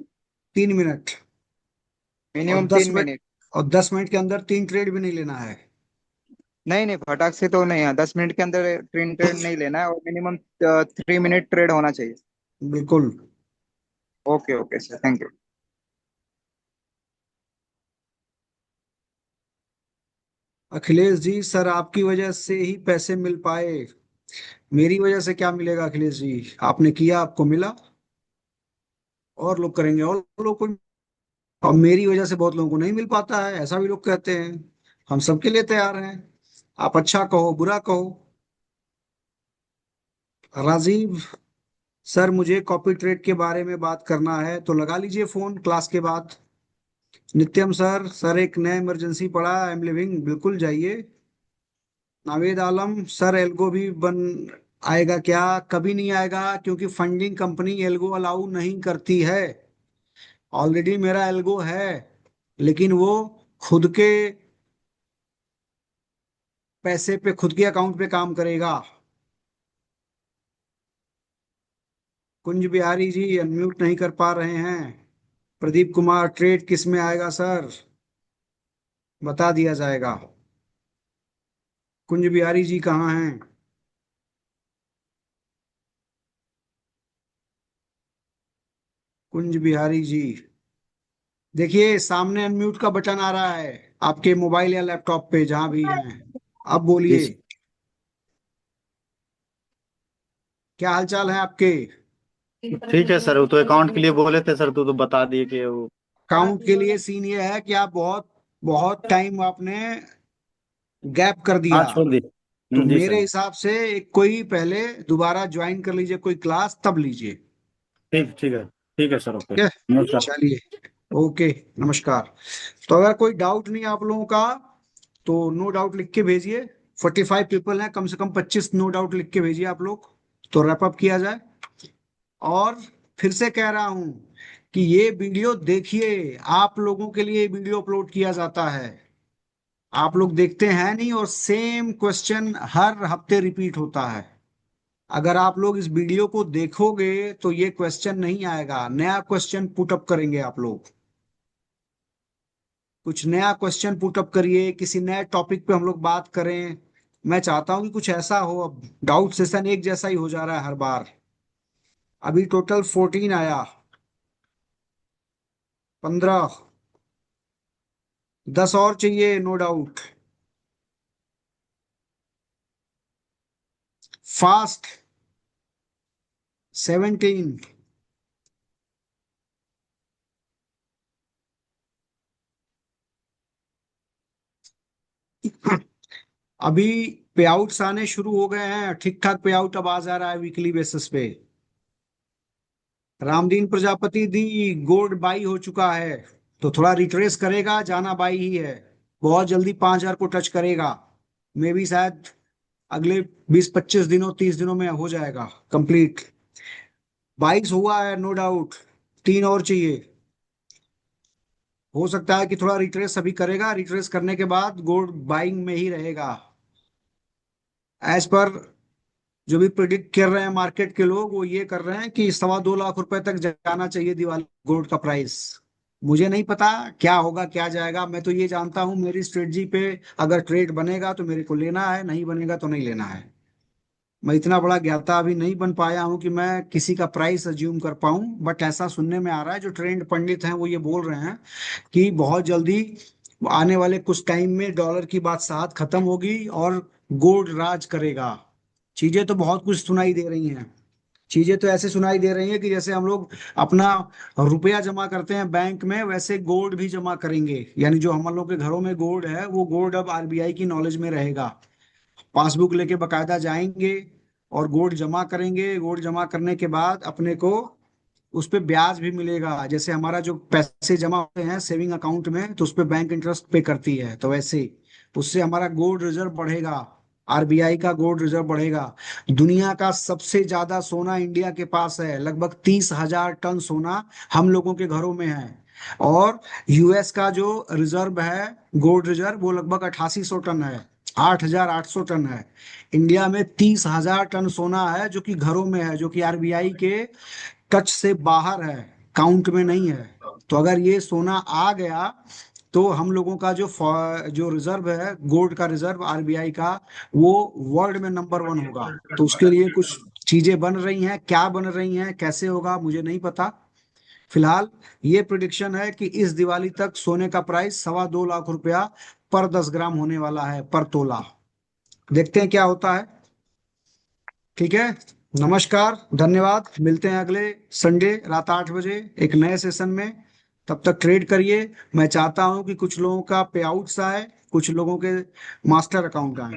3 मिनट। और मिनिमम दस तीन मिनट मिनट और 10 मिनट के अंदर 3 ट्रेड भी नहीं लेना है। नहीं नहीं, फटाक से तो नहीं है, 10 मिनट के अंदर ट्रेड ट्रेड नहीं लेना है, और मिनिमम 3 मिनट ट्रेड होना चाहिए। बिल्कुल। Okay okay sir, thank you. Akhilesh ji, sir आपकी वजह से ही पैसे मिल पाए। मेरी वजह से क्या मिलेगा अखिलेश जी? आपने किया, आपको मिला। और लोग करेंगे और लोग को। और मेरी वजह से बहुत लोगों को नहीं मिल पाता है, ऐसा भी लोग कहते हैं। हम सबके लिए तैयार हैं। आप अच्छा कहो बुरा कहो। राजीव, सर मुझे कॉपी ट्रेड के बारे में बात करना है, तो लगा लीजिए फोन क्लास के बाद। नित्यम सर, एक नया इमरजेंसी पड़ा, आई एम लिविंग, बिल्कुल जाइए। नावेद आलम, सर एल्गो भी बन आएगा क्या? कभी नहीं आएगा, क्योंकि फंडिंग कंपनी एल्गो अलाउ नहीं करती है। ऑलरेडी मेरा एल्गो है, लेकिन वो खुद के पैसे पे, खुद के अकाउंट पे काम करेगा। कुंज बिहारी जी अनम्यूट नहीं कर पा रहे हैं। प्रदीप कुमार, ट्रेड किस में आएगा सर? बता दिया जाएगा। कुंज बिहारी जी कहाँ हैं? कुंज बिहारी जी, देखिए सामने अनम्यूट का बटन आ रहा है आपके मोबाइल या लैपटॉप पे, जहां भी हैं। अब जी बोलिए, सर। क्या हालचाल है आपके? ठीक है सर, वो तो अकाउंट के लिए बोले थे सर, तो बता दिए कि वो। अकाउंट के लिए सीन ये है कि आप बहुत बहुत टाइम आपने गैप कर हाँ, दिया। छोड़ दिए। तो जी मेरे सर। हिसाब से एक कोई पहले दोबारा ज्वाइन कर लीजिए, कोई क्लास, तब लीजिए। ठीक ठीक है सर, ओके, ठीक है, नमस्कार। चलिए, ओके, नमस्कार। तो अगर कोई डाउट नहीं आप लोगों का, तो नो डाउट लिख के भेजिए। 45 पीपल हैं, कम से कम 25 नो डाउट लिख के भेजिए आप लोग, तो रैप अप किया जाए। और फिर से कह रहा हूं कि ये वीडियो देखिए, आप लोगों के लिए वीडियो अपलोड किया जाता है, आप लोग देखते हैं नहीं, और सेम क्वेश्चन हर हफ्ते रिपीट होता है। अगर आप लोग इस वीडियो को देखोगे तो ये क्वेश्चन नहीं आएगा, नया क्वेश्चन पुट अप करेंगे आप लोग। कुछ नया क्वेश्चन पुट अप करिए, किसी नए टॉपिक पे हम लोग बात करें। मैं चाहता हूं कि कुछ ऐसा हो, अब डाउट सेशन एक जैसा ही हो जा रहा है हर बार। अभी टोटल 14 आया, 15, 10 और चाहिए नो डाउट। फास्ट 17। अभी पे आउट्स आने शुरू हो गए हैं, ठीक ठाक पे आउट अब आ जा रहा है वीकली बेसिस पे। रामदीन प्रजापति दी गोल्ड बाई हो चुका है, तो थोड़ा रिट्रेस करेगा, जाना बाई ही है। बहुत जल्दी 5,000 को टच करेगा। मे भी शायद अगले 20-25 दिनों, 30 दिनों में हो जाएगा कंप्लीट। 22 हुआ है नो डाउट, 3 और चाहिए। हो सकता है कि थोड़ा रिट्रेस अभी करेगा, रिट्रेस करने के बाद गोल्ड बाइंग में ही रहेगा। एज पर जो भी प्रिडिक्ट कर रहे हैं मार्केट के लोग, वो ये कर रहे हैं कि 2.25 लाख रुपए तक जाना चाहिए दिवाली गोल्ड का प्राइस। मुझे नहीं पता क्या होगा क्या जाएगा, मैं तो ये जानता हूं मेरी स्ट्रेटजी पे अगर ट्रेड बनेगा तो मेरे को लेना है, नहीं बनेगा तो नहीं लेना है। मैं इतना बड़ा ज्ञाता अभी नहीं बन पाया हूं कि मैं किसी का प्राइस अज्यूम कर पाऊं, बट ऐसा सुनने में आ रहा है, जो ट्रेंड पंडित हैं वो ये बोल रहे हैं कि बहुत जल्दी आने वाले कुछ टाइम में डॉलर की बात साथ खत्म होगी और गोल्ड राज करेगा। चीजें तो बहुत कुछ सुनाई दे रही हैं। चीजें तो ऐसे सुनाई दे रही हैं कि जैसे हम लोग अपना रुपया जमा करते हैं बैंक में, वैसे गोल्ड भी जमा करेंगे। यानी जो हम लोग के घरों में गोल्ड है, वो गोल्ड अब आरबीआई की नॉलेज में रहेगा। पासबुक लेके बकायदा जाएंगे और गोल्ड जमा करेंगे। गोल्ड जमा करने के बाद अपने को उस पे ब्याज भी मिलेगा। जैसे हमारा जो पैसे जमा होते हैं सेविंग अकाउंट में, तो उस पे बैंक इंटरेस्ट पे करती है, तो वैसे उससे हमारा गोल्ड रिजर्व बढ़ेगा। आरबीआई का गोल्ड रिजर्व बढ़ेगा। दुनिया का सबसे ज्यादा सोना इंडिया के पास है, लगभग 30,000 टन सोना हम लोगों के घरों में है। और यूएस का जो रिजर्व है, गोल्ड रिजर्व, वो लगभग 8800 टन है, 8,800 टन है। इंडिया में 30,000 टन सोना है जो कि घरों में है, जो कि आरबीआई के टच से बाहर है, काउंट में नहीं है। तो अगर ये सोना आ गया तो हम लोगों का जो रिजर्व है, गोल्ड का रिजर्व आरबीआई का, वो वर्ल्ड में नंबर 1 होगा। तो उसके लिए कुछ चीजें बन रही हैं, क्या बन रही हैं, कैसे होगा मुझे नहीं पता। फिलहाल ये प्रिडिक्शन है कि इस दिवाली तक सोने का प्राइस 2.25 लाख रुपया पर 10 ग्राम होने वाला है, पर तोला। देखते हैं क्या होता है। ठीक है, नमस्कार, धन्यवाद। मिलते हैं अगले संडे रात 8 बजे एक नए सेशन में। तब तक ट्रेड करिए। मैं चाहता हूं कि कुछ लोगों का पे आउट्स आए, कुछ लोगों के मास्टर अकाउंट आए।